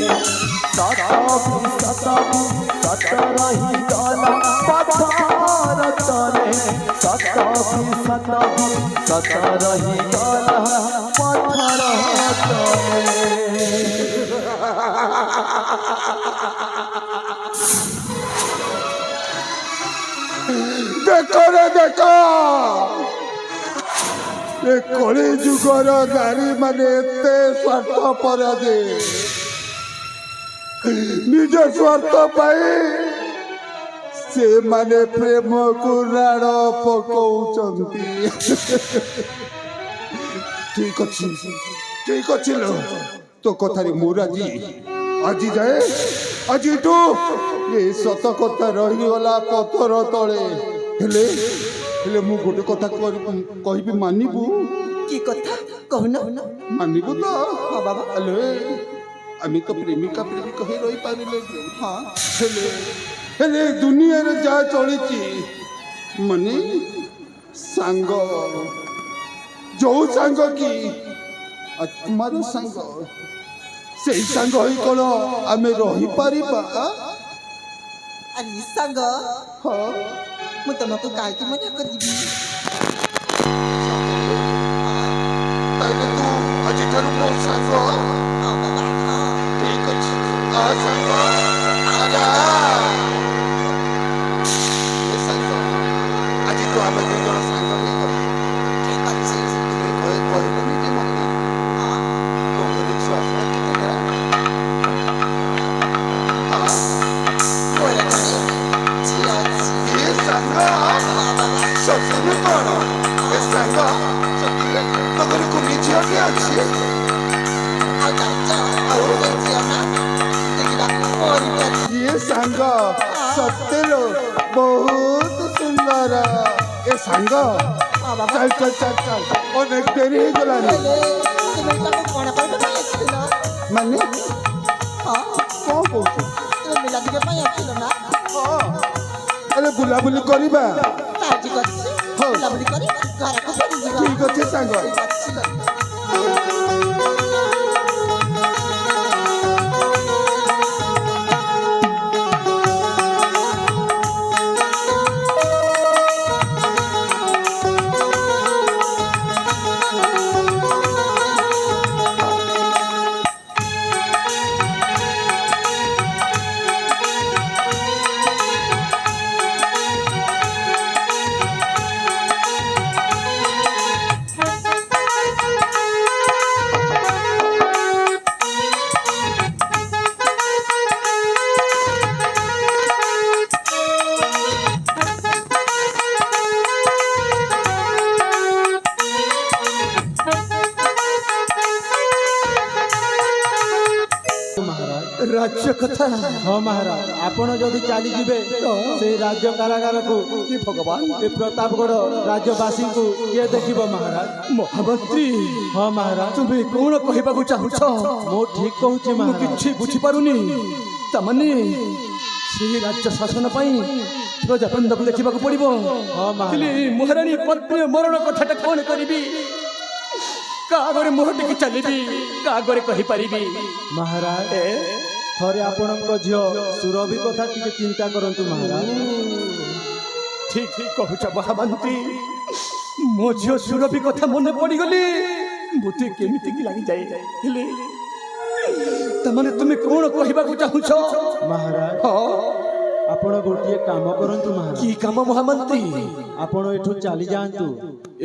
ସତ ବି ସତ ରହିଗଲା ପଥର ତଳେ, ସତ ବି ସତ ରହିଗଲା ପଥର ତଳେ। ଦେଖ ରେ ଦେଖ, ଏ କଳି ଯୁଗର ନାରୀ ମାନେ ଏତେ ସ୍ୱାର୍ଥପର ଯେ ନିଜ ସ୍ୱାର୍ଥ ପାଇଁ ସେମାନେ ପ୍ରେମକୁ ରାଣ ପକଉଛନ୍ତି। ଠିକ ଅଛି ଲୋ, ତୋ କଥାରେ ମୁଁ ରାଜି। ଆଜି ଯାଏ ଆଜିଠୁ ଏ ସତ କଥା ରହିଗଲା ପଥର ତଳେ। ହେଲେ ମୁଁ ଗୋଟେ କଥା କହିବି, ମାନିବୁ? কি কথা কহুন? ମାନିବୁ ତ? হ্যাঁ বাবা। ହେଲେ ଆମେ ତ ପ୍ରେମିକା ପ୍ରେମିକ ହେଇ ରହିପାରିଲେ। হ্যাঁ ହେଲେ ଦୁନିଆରେ ଯାହା ଚଳିଛି, ମାନେ ସାଙ୍ଗ, ଯୋଉ ସାଙ୍ଗ କି ଆତ୍ମାର ସାଙ୍ଗ, ସେଇ ସାଙ୍ଗ ହେଇ କ'ଣ ଆମେ ରହିପାରିବା? আরে সাঙ্গ, ହଁ, ମୁଁ ତମକୁ କାହିଁକି ମନା କରିବି? ତାହେଲେ ତୁ ଆଜିଠାରୁ ମୋ ସାଙ୍ଗ। ହଁ ବାବା, ହଁ। ଠିକ ଅଛି, ଆ ସାଙ୍ଗ, ଆଜା। ଏ ସାଙ୍ଗ, ଆଜି ତୁ ଆମେ ଦୁଇ ଜଣ ସାଙ୍ଗ ହେଇଗଲେ। ঠিক আছে। ତୁମେ କହିବନି ଯେ ମତେ হ্যাঁ ତୋ ଘରେ ଛୁଆ ପିଲା କେତେଟା? বলে জানি ঝিଅ ଅଛି। ଏ ସାଙ୍ଗ, হ্যাঁ বাবা। ସତରେ କ'ଣ? ଏ ସାଙ୍ଗ, ସତରେ ତୋ ଘରେ କୁନି ଝିଅଟି ଅଛି? ଆଉ ଜାଣିଛ ସେ ଝିଅ ନା ଦେଖିବାକୁ ପରିପାଟି। ଇଏ ସାଙ୍ଗ ସତେଲୋ ବହୁତ ସୁନ୍ଦର। ଏ ସାଙ୍ଗ, ଚାଲ ଚାଲ ଚାଲ ଚାଲ, ଅନେକ ଡେରି ହେଇଗଲାଣି। ହେଲେ ତୁମେ ତାକୁ କ'ଣ କରିବା ପାଇଁ ଆସିଥିଲ? ମାନେ ହଁ କ'ଣ କହୁଛୁ? ତୁମେ ମିଲା ଦିଗ ପାଇଁ ଆସିଥିଲ ନା? ହଁ, ହେଲେ ବୁଲାବୁଲି କରିବା। ତାହା ଠିକ୍ ଅଛି। ହଉ। ବୁଲାବୁଲି କରି ଘରକୁ ଫେରିଯିବା। ଠିକ ଅଛି ସାଙ୍ଗ। ଠିକ୍ ଅଛି। ରାଜ୍ୟ କଥା। ହଁ ମହାରାଜ, ଆପଣ ଯଦି ଚାଲିଯିବେ ସେଇ ରାଜ୍ୟ କାରାଗାରକୁ କି ଭଗବାନ, ଏ ପ୍ରତାପଗଡ଼ ରାଜ୍ୟବାସୀଙ୍କୁ କିଏ ଦେଖିବ ମହାରାଜ? ମହାମନ୍ତ୍ରୀ ହଁ ମହାରାଜ, ତୁମେ କଣ କହିବାକୁ ଚାହୁଁଛ? ମୁଁ ଠିକ କହୁଛି ମୁଁ ମହାରାଜ। କିଛି ବୁଝିପାରୁନି। ତାମାନେ ସେହି ରାଜ୍ୟ ଶାସନ ପାଇଁ ପ୍ରଜାବୃନ୍ଦକୁ ଦେଖିବାକୁ ପଡିବ। ହଁ ମହାରାଜ। ହେଲେ ମହାରାଣୀ ପତ୍ନୀ ମରଣ କଥାଟା କଣ କରିବି? କାଗରେ ମୁହଁ ଟିକେ ଚାଲିବି, କାଗରେ କହିପାରିବି? ମହାରାଜ, ଏ ଥରେ ଆପଣଙ୍କ ଝିଅ ସୁରଭି କଥା ଟିକେ ଚିନ୍ତା କରନ୍ତୁ ମହାରାଜ। ଠିକ ଠିକ କହୁଛ ମହାମନ୍ତ୍ରୀ। ମୋ ଝିଅ ସୁରଭି କଥା ମନେ ପଡିଗଲି ମୋତେ କେମିତି କି ଲାଗିଯାଏ। ହେଲେ ତାମାନେ ତୁମେ କଣ କହିବାକୁ ଚାହୁଁଛ? ମହାରାଜ, ହଁ, ଆପଣ ଗୋଟିଏ କାମ କରନ୍ତୁ ମହାରାଜ। କି କାମ ମହାମନ୍ତ୍ରୀ? ଆପଣ ଏଠୁ ଚାଲି ଯାଆନ୍ତୁ।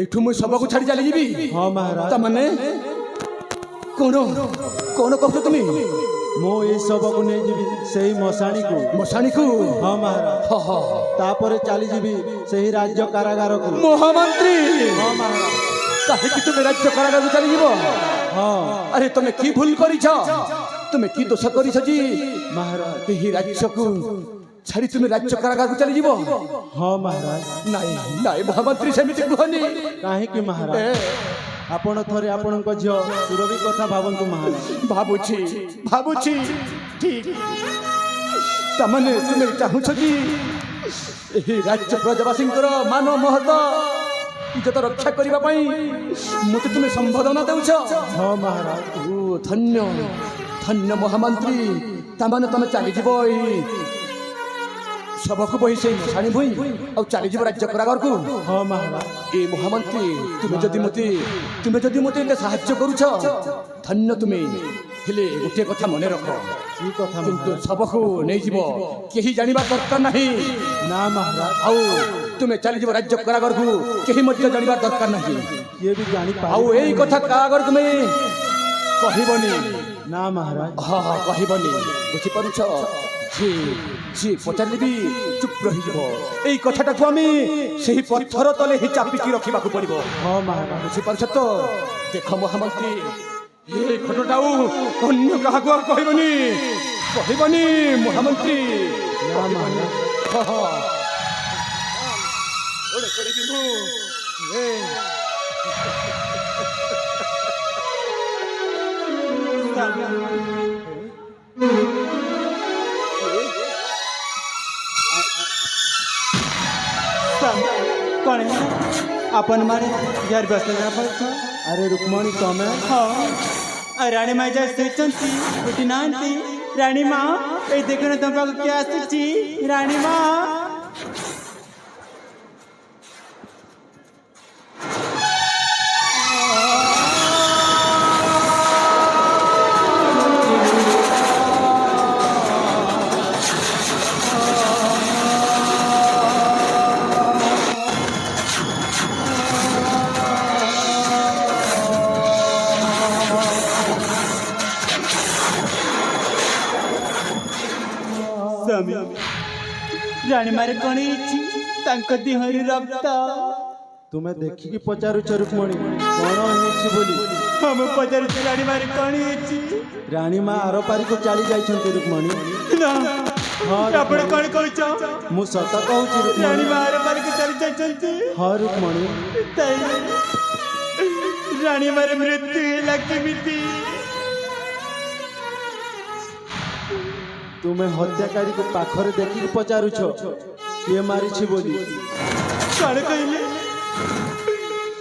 ଏଠୁ ମୁଁ ସବାକୁ ଛାଡି ଚାଲିଯିବି? ହଁ ମହାରାଜ, ତାମାନେ କଣ କଣ କହୁଛ ତୁମେ? ମୁଁ ଏଇ ଶବକୁ ନେଇଯିବି ସେଇ ମଶାଣୀକୁ। ମଶାଣୀକୁ? ହଁ ମହାରାଜ, ହଁ ହଁ। ତାପରେ ଚାଲିଯିବି ସେହି ରାଜ୍ୟ କାରାଗାରକୁ। ମହାମନ୍ତ୍ରୀ, ହଁ ମହାରାଜ। କାହିଁକି ତୁମେ ରାଜ୍ୟ କାରାଗାରକୁ ଚାଲିଯିବ? ହଁ ଆରେ ତମେ କି ଭୁଲ କରିଛ? ତୁମେ କି ଦୋଷ କରିଛ ଯେ ମହାରାଜ। ଏହି ରାଜ୍ୟକୁ ଛାଡ଼ି ତୁମେ ରାଜ୍ୟ କାରାଗାରକୁ ଚାଲିଯିବ? ହଁ ମହାରାଜ। ନାଇଁ ନାଇଁ ମହାମନ୍ତ୍ରୀ, ସେମିତି କୁହନି। କାହିଁକି ମହାରାଜ? ଆପଣ ଥରେ ଆପଣଙ୍କ ଝିଅ ସୁରଭି କଥା ଭାବନ୍ତୁ ମହାରାଜ। ଭାବୁଛି ଭାବୁଛି, ଠିକ। ତାମାନେ ତୁମେ ଚାହୁଁଛ କି ଏହି ରାଜ୍ୟ ପ୍ରଜାବାସୀଙ୍କର ମାନ ମହତ ଇଜ୍ଜତ ରକ୍ଷା କରିବା ପାଇଁ ମୋତେ ତୁମେ ସମ୍ବୋଧନା ଦେଉଛ? ହଁ ମହାରାଜ। ଓ ଧନ୍ୟ ଧନ୍ୟ ମହାମନ୍ତ୍ରୀ। ତାମାନେ ତମେ ଚାଲିଯିବ ଏହି ସବକୁ ବହି ସେଇ ମଶାଣୀ ଭୁଇଁ ଆଉ ଚାଲିଯିବ ରାଜ୍ୟ କାରାଗାରକୁ? ହଁ ମହାରାଜ। ଏ ମହାମନ୍ତ୍ରୀ, ତୁମେ ଯଦି ମୋତେ ଏତେ ସାହାଯ୍ୟ କରୁଛ, ଧନ୍ୟ ତୁମେ। ହେଲେ ଗୋଟିଏ କଥା ମନେ ରଖ, କି କଥା କିନ୍ତୁ ମହାରାଜ? ସବକୁ ନେଇଯିବ କେହି ଜାଣିବା ଦରକାର ନାହିଁ। ନା ମହାରାଜ, ଆଉ ତୁମେ ଚାଲିଯିବ ରାଜ୍ୟ କାରାଗାରକୁ, କେହି ମଧ୍ୟ ଜାଣିବା ଦରକାର ନାହିଁ। କିଏ ବି ଜାଣିପାରିବ? ଆଉ ଏଇ କଥା କାରାଗାର ତୁମେ କହିବନି। ନା ମହାରାଜ। ହଁ ହଁ, କହିବନି। ବୁଝିପାରୁଛ? ଯିଏ ପଚାରିଲେ ବି ଚୁପ୍ ରହିଯିବ। ଏଇ କଥାଟାକୁ ଆମେ ସେହି ପଥର ତଳେ ହିଁ ଚାପିକି ରଖିବାକୁ ପଡିବ। ହଁ ମହାରାଜ। ବୁଝିପାରୁଛ ତ? ଦେଖ ମହାମନ୍ତ୍ରୀ, এই ঘটনাটা অন্য কাহাকে আর কহিবনি, কহিবনি মহামন্ত্রী। কহিবনি। হ্যাঁ হ্যাঁ। ওরে করিবি মু। कौन है अपन मारे यार बस लगा पड़ता। अरे रुक्मणी तमे? हाँ रानी माँ जा सोचंती उठी नांती रानी माँ ए देखो ना तुम पाको क्या आसुची रानी माँ। रानी मारे कौन तांको दिहरी रक्त तुम्हें देखिकी पचारुछ रुक्मणी कौन होइछि बोली? हम पचारुछ रानी मारे कौन रानी माँ आर पारी को चली जाइछन्ति रुक्मणी। ना हाँ आपण कौन कहउछ? मु सत कहूछि रुक्मणी। रानी माँ आर पारी को चली जाइछन्ति। हाँ रुक्मणी। रानी मारे मृत्यु होला केमिति? तुम्हें हत्याकारी को पाखरे देखिकी पचारुछ किए मारिछि बोली? कौन कहले?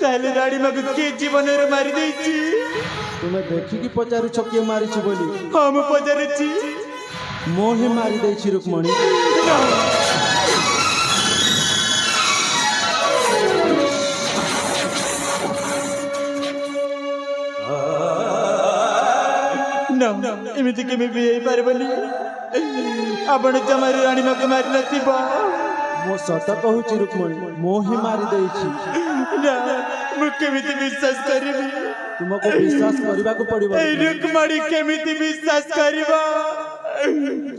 ताले रानी माँ को किए जीवन रे मारी देछि? तुम्हें देखिकी पचारुछ किए मारिछि बोली? हम पचारुछि मोहे मारी देछि रुक्मणी। ना एमिति केमे भी हेई पारबनी। आपण जमारी रानी माँ को मारी नथिबो। मो सत कहूछि रुक्मणी मोहे मारी देछि। ना मु केमिति विश्वास करिबी? तुमको विश्वास करबा को पड़िबो। ए रुक्मणी केमिति विश्वास करिबो?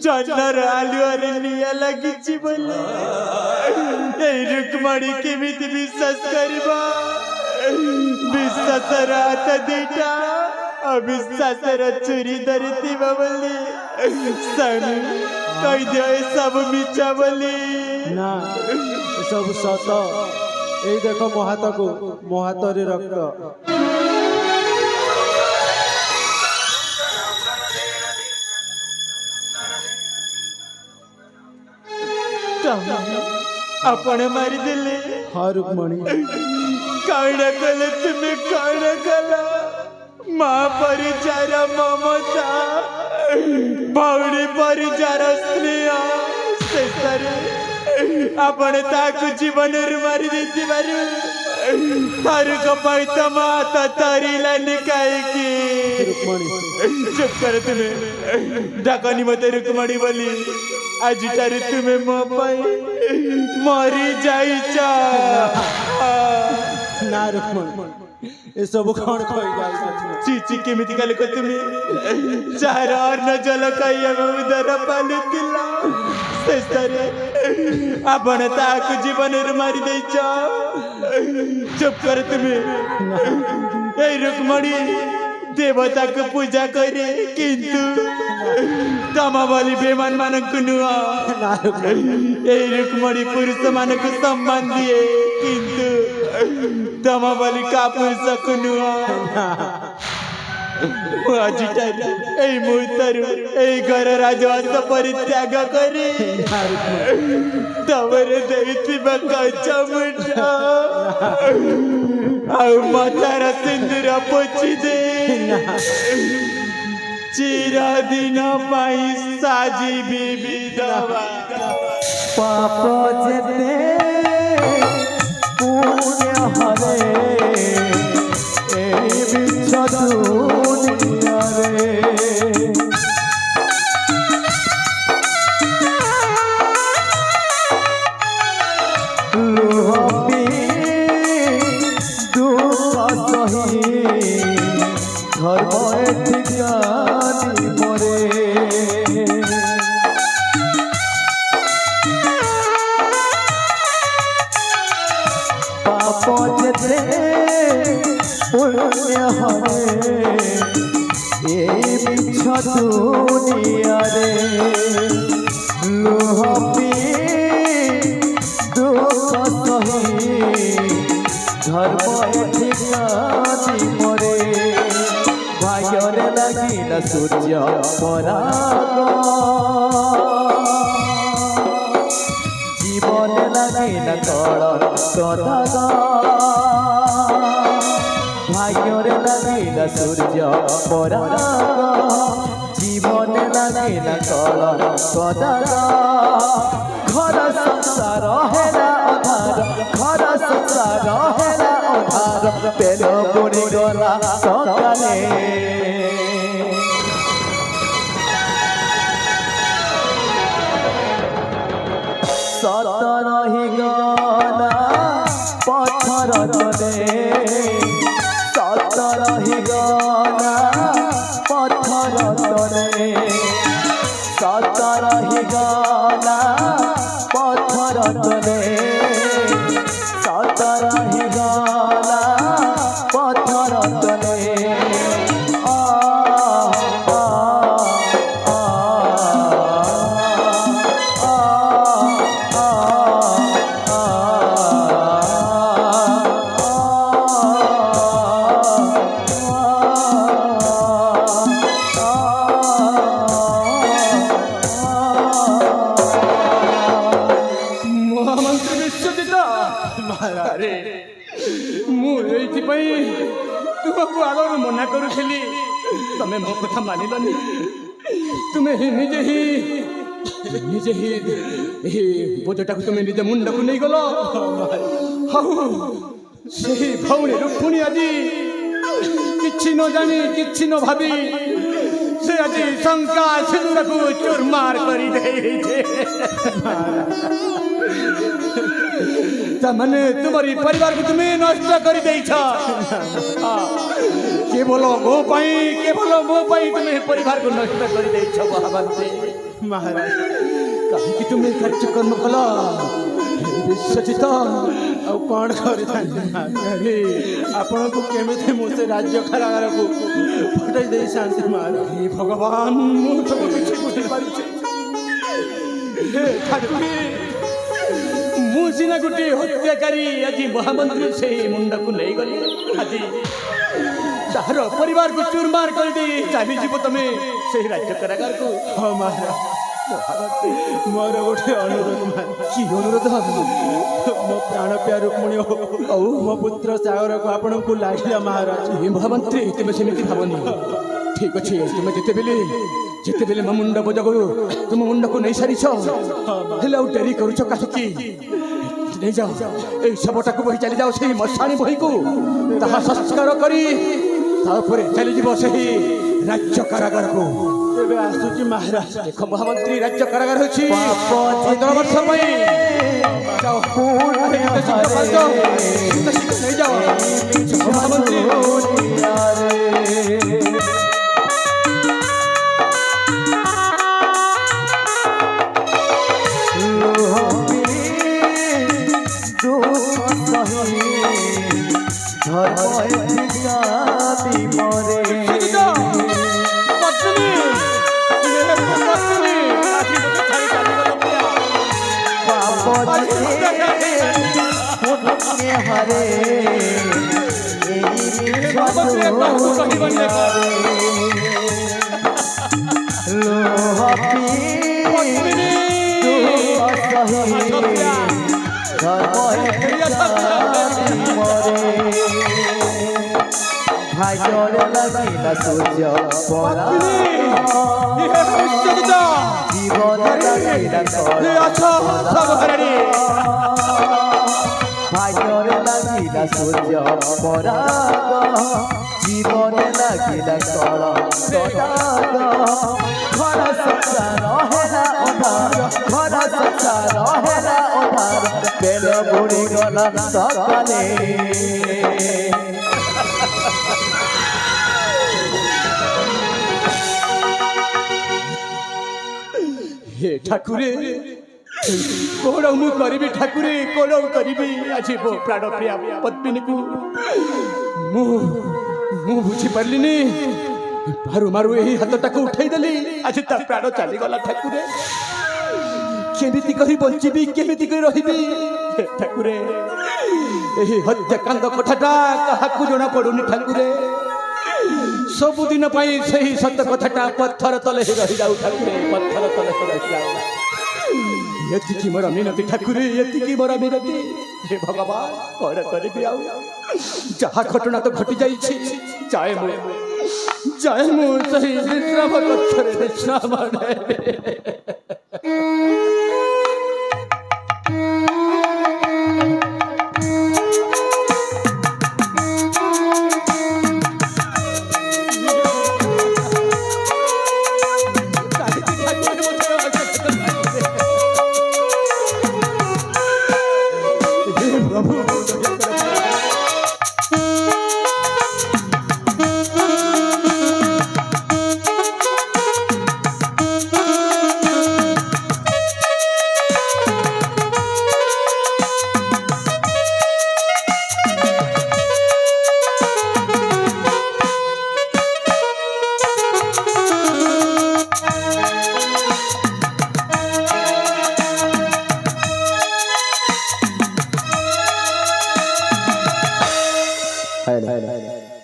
चन्नर आलुआरे निया लागिछि बोले ए रुक्मणी केमिति विश्वास करिबो? विश्वासर हाथ दिटा अविश्वासर छुरी धरिथिबो बोली ସ୍ୱାମୀ କହିଦିଅ ଏ ସବୁ ମିଛ ବୋଲି। ନା ଏସବୁ ସତ। ଏଇ ଦେଖ ମୋ ହାତକୁ, ମୋ ହାତରେ ରକ୍ତ। ଆପଣ ମାରିଦେଲେ? ହଁ ରୁକ୍ମଣୀ, କଣ କଲେ ତୁମେ? କଣ କଲ? ମା ପରି ଯାର ମମତା, ଭଉଣୀ ପରି ଯାର ସ୍ନେହ, ଶେଷରେ ଆପଣ ତାକୁ ଜୀବନରୁ ମାରି ଦେଇଥିବାରୁ ଥରକ ପାଇଁ ତମ ହାତ ଥରିଲାନି କାହିଁକି? ରୁକ୍ମଣୀ, ଚୁପ କର ତୁମେ, ଡାକନି ମତେ ରୁକ୍ମଣୀ ବୋଲି। ଆଜିଠାରୁ ତୁମେ ମୋ ପାଇଁ ମରି ଯାଇଛ। ନା ରୁକ୍ମଣୀ, ଏସବୁ କଣ କହି ଯାଉଛ? ଚିଚି କେମିତିକା ଲୋକ ତୁମେ, ଯାହାର ଅନ୍ନ ଜଳ ଖାଇବାକୁ ଉଦର ପାଲୁଥିଲା, ଶେଷରେ ଆପଣ ତାହାକୁ ଜୀବନରୁ ମାରି ଦେଇଛ। ଚୁପ କର ତୁମେ। এই ରୁକ୍ମଣୀ ଦେବତାକୁ ପୂଜା କରେ, କିନ୍ତୁ ତମ ଭଳି ବେମାନ ମାନଙ୍କୁ ନୁହଁ। ନା ରୁକ୍ମଣୀ, এই ରୁକ୍ମଣୀ ପୁରୁଷ ମାନଙ୍କୁ ସମ୍ମାନ ଦିଏ, କିନ୍ତୁ ତମ ଭଳି କାପୁରୁଷକୁ ନୁହଁ। ମୁଁ ଆଜିଠାରୁ ଏଇ ମୁହୂର୍ତ୍ତରୁ ଏଇ ଘର ରାଜବାସ ପରିତ୍ୟାଗ କରି ତମରେ ଦେଇଥିବା କଞ୍ଚା ମୁଣ୍ଡ ଆଉ ମଥାର ସିନ୍ଦୁର ପୋଛି ଦେ ଚିରଦିନ ପାଇଁ ସାଜିବି ବିଧବା। पाप जेते पुण्य हरे ए बिच्छ दुनिया रे लुह पी दुख सही धर्म एठिकानी मरे पाप जेते पुण्य हरे ए बिच्छ दुनिया रे लुह पी दुख सही धर्म एठिकानी मरे भाग्ୟରେ ଲାଗିଲା ସୂର୍ଯ୍ୟ ପରାଗ জীবনে লাগিলা কল কদাগ ভাগ্যরে লাগিলা সূর্য পরাগ জীবনে লাগিলা কল কদাগ ঘর সংসার হেলা অধার ঘর সংসার হেলা অধার পেল পুଣି গলা সকালে सत रही गला पत्थर तले सत रही गला पत्थर तले सत रही गला पत्थर तले सत रही गला पत्थर तले ମହାମନ୍ତ୍ରୀ ବିଶ୍ୱଜିତ, ଆରେ ମୁଁ ଏଇଥିପାଇଁ ତୁମକୁ ଆଗରୁ ମନା କରୁଥିଲି, ତମେ ମୋ କଥା ମାନିଲନି। ତୁମେ ନିଜେ ହିଁ ଏହି ବୋଝଟାକୁ ତୁମେ ନିଜ ମୁଣ୍ଡକୁ ନେଇଗଲ। ହଉ, ସେହି ଭଉଣୀ ରୁକ୍ମିଣୀ ଆଜି କିଛି ନ ଜାଣି କିଛି ନ ଭାବି ସେ ଆଜି ଶଙ୍କା ସିନ୍ଦୁରକୁ ଚୁରମାର କରିଦେଇছে। ତାମାନେ ତୁମରି ପରିବାରକୁ ତୁମେ ନଷ୍ଟ କରିଦେଇଛ। କେବଳ ମୋ ପାଇଁ ତୁମେ ପରିବାରକୁ ନଷ୍ଟ କରିଦେଇଛ। ମହାମନ୍ତ୍ରୀ ମହାରାଜ, କାହିଁକି ତୁମେ କାର୍ଯ୍ୟକ୍ରମ କଲ? ବିଶ୍ୱଜିତ, ଆଉ କ'ଣ କରିଥାନ୍ତି ଆରେ ଆପଣଙ୍କୁ କେମିତି ମୁଁ ସେ ରାଜ୍ୟ କାରାଗାରକୁ ପଠାଇ ଦେଇଥାନ୍ତି ମହାରାଜ। ହେ ଭଗବାନ ମୁଁ ସବୁ କିଛି ବୁଝିପାରୁଛି। ହେ ଠାକୁରେ ମୁଁ ସିନା ଗୋଟିଏ ହତ୍ୟାକାରୀ ଆଜି ମହାମନ୍ତ୍ରୀ ସେହି ମୁଣ୍ଡକୁ ନେଇଗଲି ଆଜି ତାହାର ପରିବାରକୁ ଚୁରମାର କରିଦେଇ ଚାଲିଯିବ ତମେ ସେହି ରାଜ୍ୟ କାରାଗାରକୁ। ହଁ ମହାରାଜ, ମୋର ଗୋଟେ ଅନୁରୋଧ ମହାରାଜ। କି ଅନୁରୋଧ? ମୋ ପ୍ରାଣ ପ୍ରିୟ ରୁକ୍ମିଣୀ ଆଉ ମୋ ପୁତ୍ର ସାଗରକୁ ଆପଣଙ୍କୁ ଲାଗିଲା ମହାରାଜ। ହେ ମହାମନ୍ତ୍ରୀ ତୁମେ ସେମିତି ଭାବନି। ଠିକ ଅଛି ତୁମେ ଯେତେବେଳେ ମୋ ମୁଣ୍ଡ ବୋଝକୁ ତୁମ ମୁଣ୍ଡକୁ ନେଇସାରିଛ ହେଲେ ଆଉ ଡେରି କରୁଛ କାହିଁକି? ନେଇଯାଅ ଏଇ ଶବଟାକୁ ବହି ଚାଲିଯାଅ ସେହି ମଶାଣି ବହିକୁ, ତାହା ସଂସ୍କାର କରି ତାପରେ ଚାଲିଯିବ ସେହି ରାଜ୍ୟ କାରାଗାରକୁ। ଏବେ ଆସୁଛି ମହାରାଜ। ଦେଖ ମହାମନ୍ତ୍ରୀ ରାଜ୍ୟ କାରାଗାର ହେଉଛି 15 ବର୍ଷ ପାଇଁ। ଯାଅ ନେଇଯାଅ ମହାମନ୍ତ୍ରୀ। ভাইজরে লাগিলা সূর্য পরা জীবন লাগিলা ভাইজরে লাগিলা সূর্য পরা জীবনে লাগিলা কল ঘর সংসার হেলা অধার, ঘর সংসার হেলা অধার, বেল বুড়ি গলা সকালে। हे ठाकुरे कौन मु करी ठाकुरे कौन करी आज मो प्राण प्रिया पद्मिनी को मु बुझी पार्लिनी मारु मारु यही हाथटा को उठाई देली आज ता प्राण चली गला ठाकुरे केमिति करी बंचीबी केमिति करी रहिबी हे ठाकुरे एही हत्याकांड कथाटा काहाकू जणा पडुनी ठाकुरे सबुदिन पाई सही सत्य कथाटा पत्थर तले रही जाऊ ठाकुरे पत्थर तले रही जाऊ एतिकी मोर मिनती ठाकुरे एतिकी मोर मिनती हे भगवान कौन करिबी आउ जहा घटना तो घटी जाइछि जाए मु सही विश्राम कक्षरे विश्राम नेबे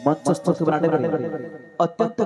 मंचस्थ अत्यंत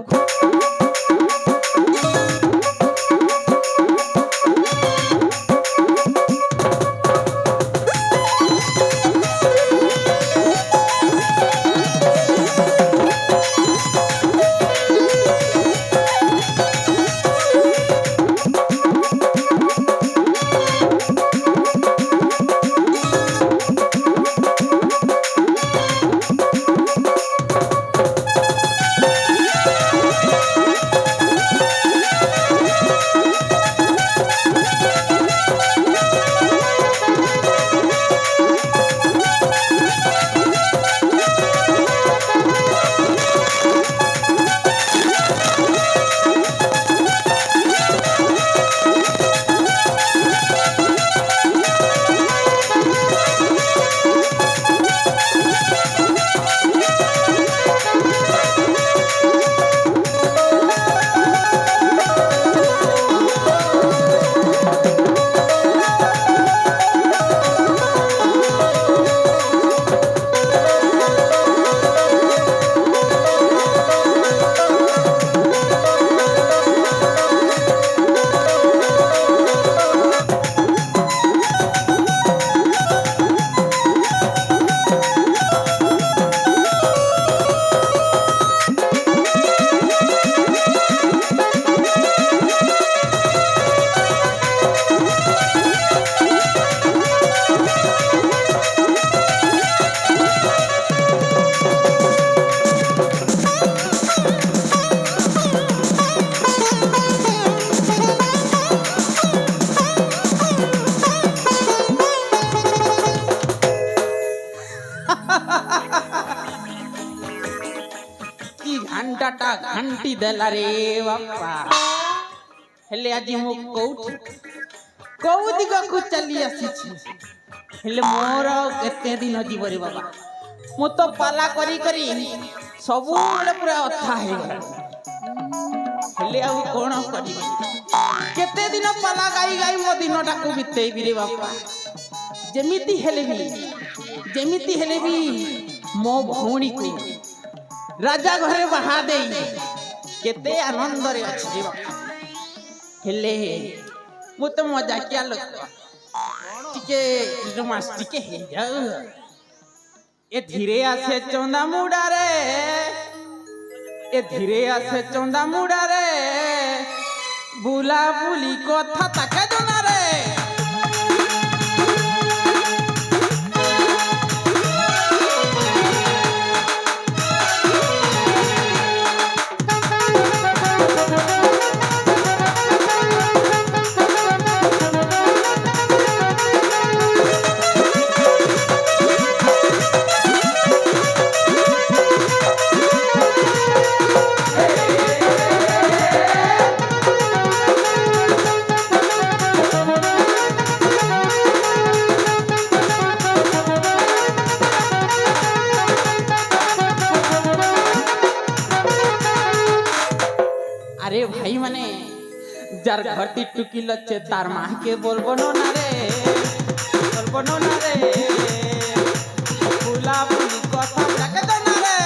ଦେଲା ରେ ବାପା। ହେଲେ ଆଜି ମୁଁ କୋଉ ଦିଗକୁ ଚାଲି ଆସିଛି। ହେଲେ ମୋର କେତେ ଦିନ ଯିବ ରେ ବାବା। ମୁଁ ତ ପାଲା କରି କରି ସବୁବେଳେ ପୁରା ଅଥା ହେଇଗଲାଣି। ହେଲେ ଆଉ କଣ କରିବି? କେତେ ଦିନ ପାଲା ଗାଇ ଗାଇ ମୋ ଦିନଟାକୁ ବିତେଇବି ରେ ବାପା। ଯେମିତି ହେଲେ ବି ମୋ ଭଉଣୀକୁ ରାଜା ଘରେ ବାହା ଦେଇ କେତେ ଆନନ୍ଦରେ ଅଛି ରେ ବାପା। ହେଲେ ମୁଁ ତ ମଜାକିଆ ଲୋକ, ଟିକେ ରୋମାନ୍ସ ଟିକେ ହେଇଯାଉ। ଏ ଧୀରେ ଆସେ ଚନ୍ଦା ମୁଡାରେ, ଏ ଧୀରେ ଆସେ ଚନ୍ଦା ମୁଡାରେ, ବୁଲା ବୁଲି କଥା ତାକେ ଜନାରେ। अरे भाई माने जार घरती टुकी लच्छे तार माँ के बोलबो नो ना रे, बोलबो नो ना रे, बुला बुली कथा जाके दो ना रे।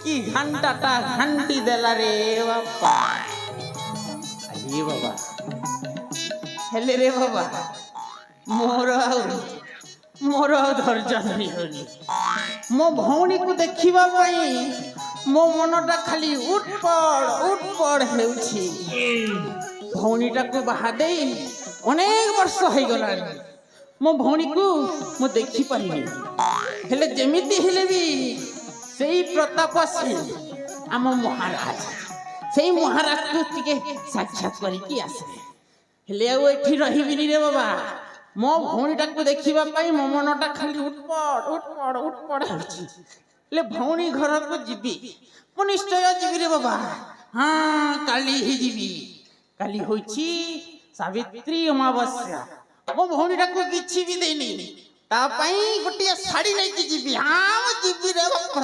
কি ঘন্টাটা ঘন্টি দেলা রে বাবা। আরে বাবা, হেলে রে বাবা, ମୋର ଆଉ ଧୈର୍ଯ୍ୟ ଧରିବନି। ମୋ ଭଉଣୀକୁ ଦେଖିବା ପାଇଁ ମୋ ମନଟା ଖାଲି ଉଠପଡ଼ ହେଉଛି। ଭଉଣୀଟାକୁ ବାହା ଦେଇ ଅନେକ ବର୍ଷ ହେଇଗଲାଣି। ମୋ ଭଉଣୀକୁ ମୁଁ ଦେଖିପାରିନି। ହେଲେ ଯେମିତି ହେଲେ ବି ସେଇ ପ୍ରତାପଶୀ ଆମ ମହାରାଜ, ସେଇ ମହାରାଜକୁ ଟିକେ ସାକ୍ଷାତ କରିକି ଆସେ। ହେଲେ ଆଉ ଏଠି ରହିବିନି ରେ ବାବା। ମୋ ଭଉଣୀଟାକୁ ଦେଖିବା ପାଇଁ ମୋ ମନଟା ଖାଲି ଉଠପଡ଼ ହେଉଛି। ହେଲେ ଭଉଣୀ ଘରକୁ ଯିବି, ମୁଁ ନିଶ୍ଚୟ ଯିବି ରେ ବାବା। ହଁ, କାଲି ହିଁ ଯିବି। କାଲି ହେଉଛି ସାବିତ୍ରୀ ଅମାବାସ୍ୟା। ମୋ ଭଉଣୀଟାକୁ କିଛି ବି ଦେଇନି, ତା ପାଇଁ ଗୋଟିଏ ଶାଢ଼ୀ ନେଇକି ଯିବି। ହଁ, ମୁଁ ଯିବି ରେ ବାପା।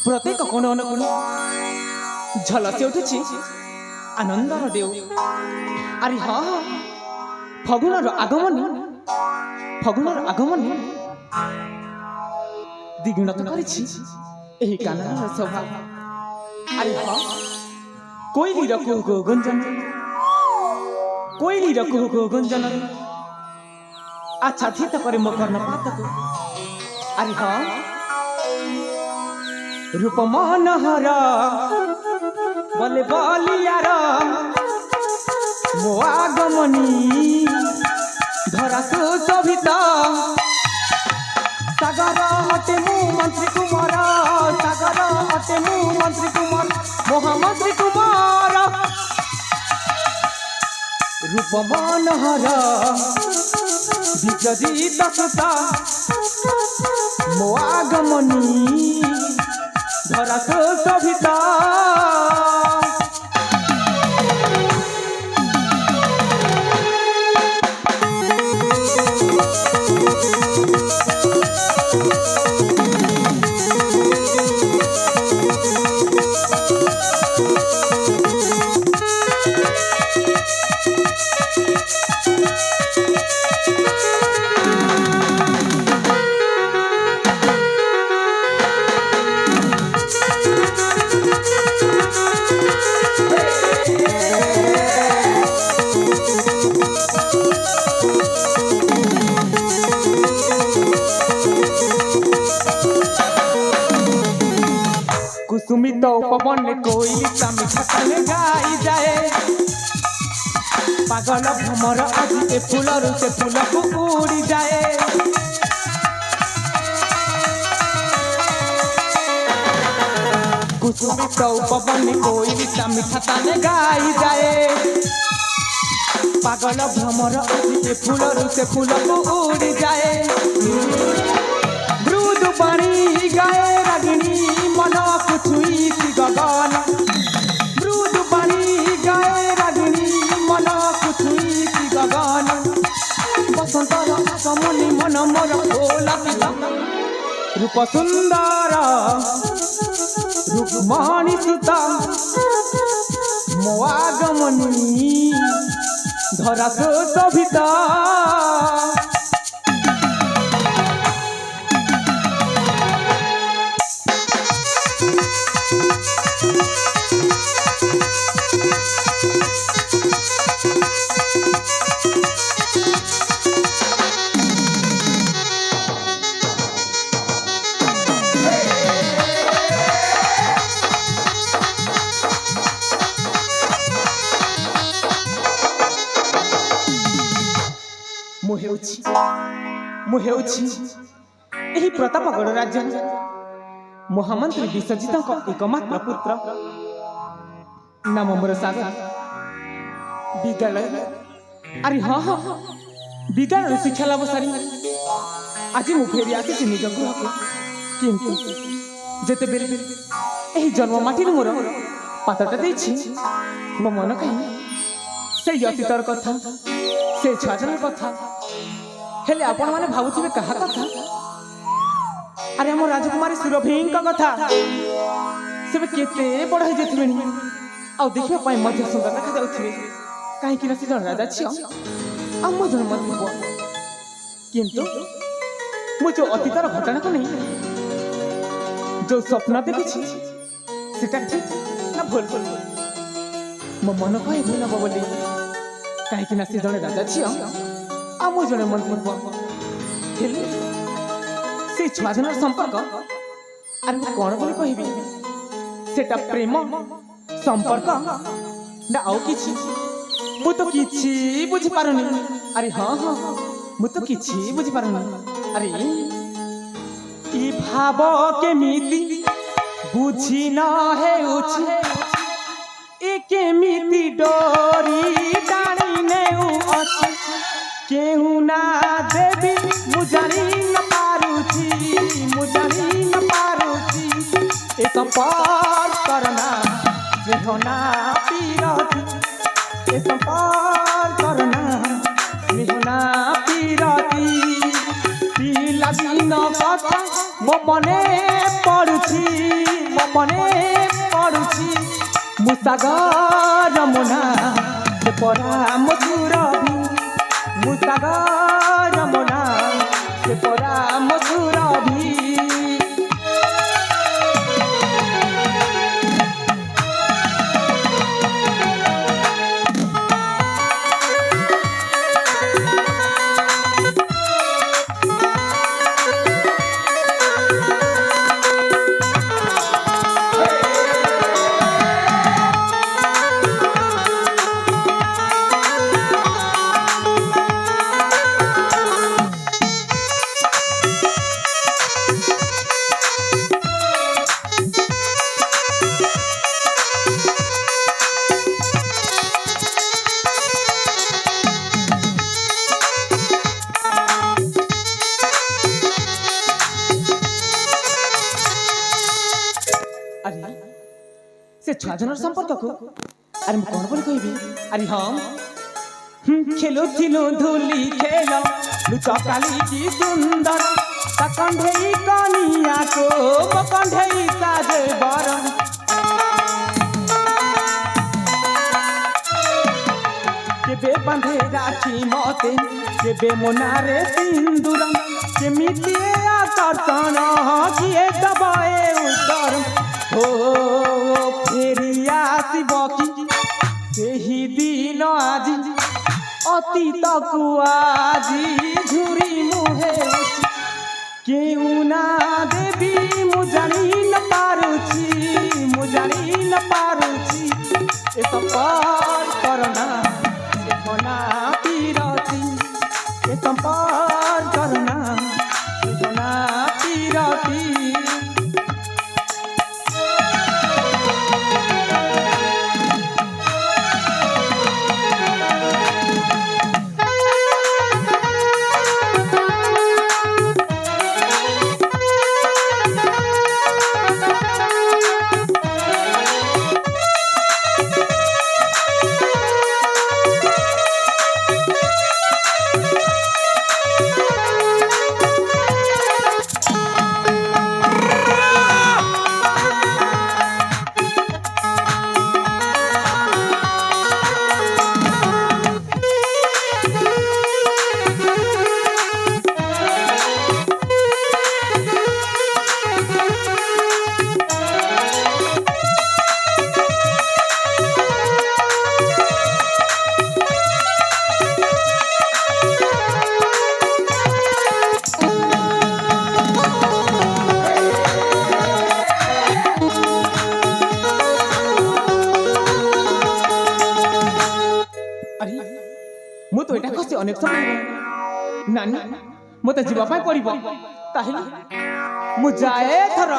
ପ୍ରତ୍ୟେକ କୋଣ ଅନୁକୋଣ ଝଲସି ଉଠୁଛି ଆନନ୍ଦର ଢେଉ। ଆରେ ହଁ ଫଗୁଣର ଆଗମନୀ ଦ୍ୱିଗୁଣିତ କରିଛି ଏହି କାନନର ଶୋଭା। ଆରେ ହଁ କୋଇଲିର କୁହୁ କୁହୁ ଗୁଞ୍ଜନ ଆଚ୍ଛାଦିତ করে ମୋ କର୍ଣ୍ଣପାତକୁ। ଆରେ ହଁ রূপ মনোহর বলে বলিয়ার মো আগমনী ধরা সুশোভিত সাগর অটে মু মন্ত্রী কুমার সাগর অটে মু মন্ত্রী কুমার মহামন্ত্রী কুমার রূপ মনোহর বিজজিত সুত মো আগমনী ধরা সুশোভিত। कुसुमित पवन कोई सामी छातने गाई जाए पागल भ्रमर आज ए फूलरू से फूल को उड़ी जाए। कुसुमित पवन कोई सामी छातने गाई जाए पागल भ्रमर आज ए फूलरू से फूल को उड़ी जाए। मृदु पानी गाए रागिनी मन को छुई गगन मृदु पानी गाए रागिनी मन को छुई गगन बसंतर आगमनी मन मोर भोला पिता रूप सुंदर रूपमणि सीता मो आगमनी धरा सुशोभित। ମୁଁ ହେଉଛି ଏହି ପ୍ରତାପଗଡ଼ ରାଜ୍ୟର ମହାମନ୍ତ୍ରୀ ବିଶ୍ୱଜିତଙ୍କ ଏକମାତ୍ର ପୁତ୍ର ନାମ ମୋର ସାଗର। ବିଦ୍ୟାଳୟ ଆରେ ହଁ ବିଦ୍ୟାଳୟରୁ ଶିକ୍ଷା ଲାଭ ସାରି ଆଜି ମୁଁ ଫେରି ଆସିଛି ନିଜ ଗୃହକୁ। କିନ୍ତୁ ଯେତେବେଳେ ଏହି ଜନ୍ମ ମାଟିରେ ମୋର ପାଦଟା ଦେଇଛି ମୋ ମନ କାହିଁ ସେଇ ଅତୀତର କଥା ସେ ଛୁଆଦିନର କଥା। ହେଲେ ଆପଣମାନେ ଭାବୁଥିବେ କାହା କଥା? ଆରେ ଆମ ରାଜକୁମାରୀ ସୁରଭିଙ୍କ କଥା। ସେ କେତେ ବଡ଼ ହେଇଯାଇଥିବେଣି ଆଉ ଦେଖିବା ପାଇଁ ମଧ୍ୟ ସୁନ୍ଦର ଦେଖାଯାଉଥିବେ କାହିଁକି ନା ସେ ଜଣେ ରାଜା ଝିଅ ଆଉ ମୋ ଜଣେ ମନ୍ତ୍ରୀ ପୁଅ। କିନ୍ତୁ ମୁଁ ଯୋଉ ଅତୀତର ଘଟଣାକୁ ନେଇ ଯୋଉ ସ୍ୱପ୍ନ ଦେଖିଛି ସେଟା ଠିକ୍ ନା ଭୁଲ? ମୋ ମନ କହେ ଭୁଲ ହବ ବୋଲି କାହିଁକି ନା ସେ ଜଣେ ରାଜା ଝିଅ ଆଉ ମୁଁ ଜଣେ ମନ୍ତ୍ରୀ ପୁଅ। ହେଲେ ସେଇ ଛୁଆଦିନର ସମ୍ପର୍କ ଆରେ ମୁଁ କ'ଣ ବୋଲି କହିବି? ସେଟା ପ୍ରେମ ସମ୍ପର୍କ ନା ଆଉ କିଛି? ମୁଁ ତ କିଛି ବୁଝିପାରୁନି। ଆରେ ହଁ ମୁଁ ତ କିଛି ବୁଝିପାରୁନି। ଆରେ ଇ ଭାବ କେମିତି ବୁଝି ନ ହେଉଛି ଏ କେମିତି ଡୋରି ଟାଣି ନେଉଅଛି କେଉଁ ନା ଦେବି ମୁଁ ଜାଣି ନ ପାରୁଛି ଏ ସମ୍ପର୍କର ନା ସ୍ନେହ ନା ପିରତି ଏ ସମ୍ପର୍କର ନା ସ୍ନେହ ନା ପିରତି ପିଲାଦିନ କଥା ମୋ ମନେ ପଡ଼ୁଛି মনে পড়ুছি মুসাগর মোনা সে পরা মধুরবি মুসাগর মোনা সে পরা মধুরবি से छुआजनर संपर्क को अरे मैं कौन बोले कहबी अरे हम खेलो थिलो धूली खेलो लुचकाली की सुंदर कंढेई कनिया को कंढेई साज बरम केबे बंधे राखी मते केबे मोनारे सिंदूरम केमिति आकर्षण किए दबाए उत्तर हो फेरिया शिवकी सेही दिन आज अतीत को आजी झुरी मुहे केउ ना देवी मुजानी न पारुची मुजानी न पारुची ए संपर करना से कोना पीरती ए संपर करना से कोना पीरती मु तो एटा खसे अनेक समय नानी मते जीवा पाई पड़िबो ताहिला मु जाए थर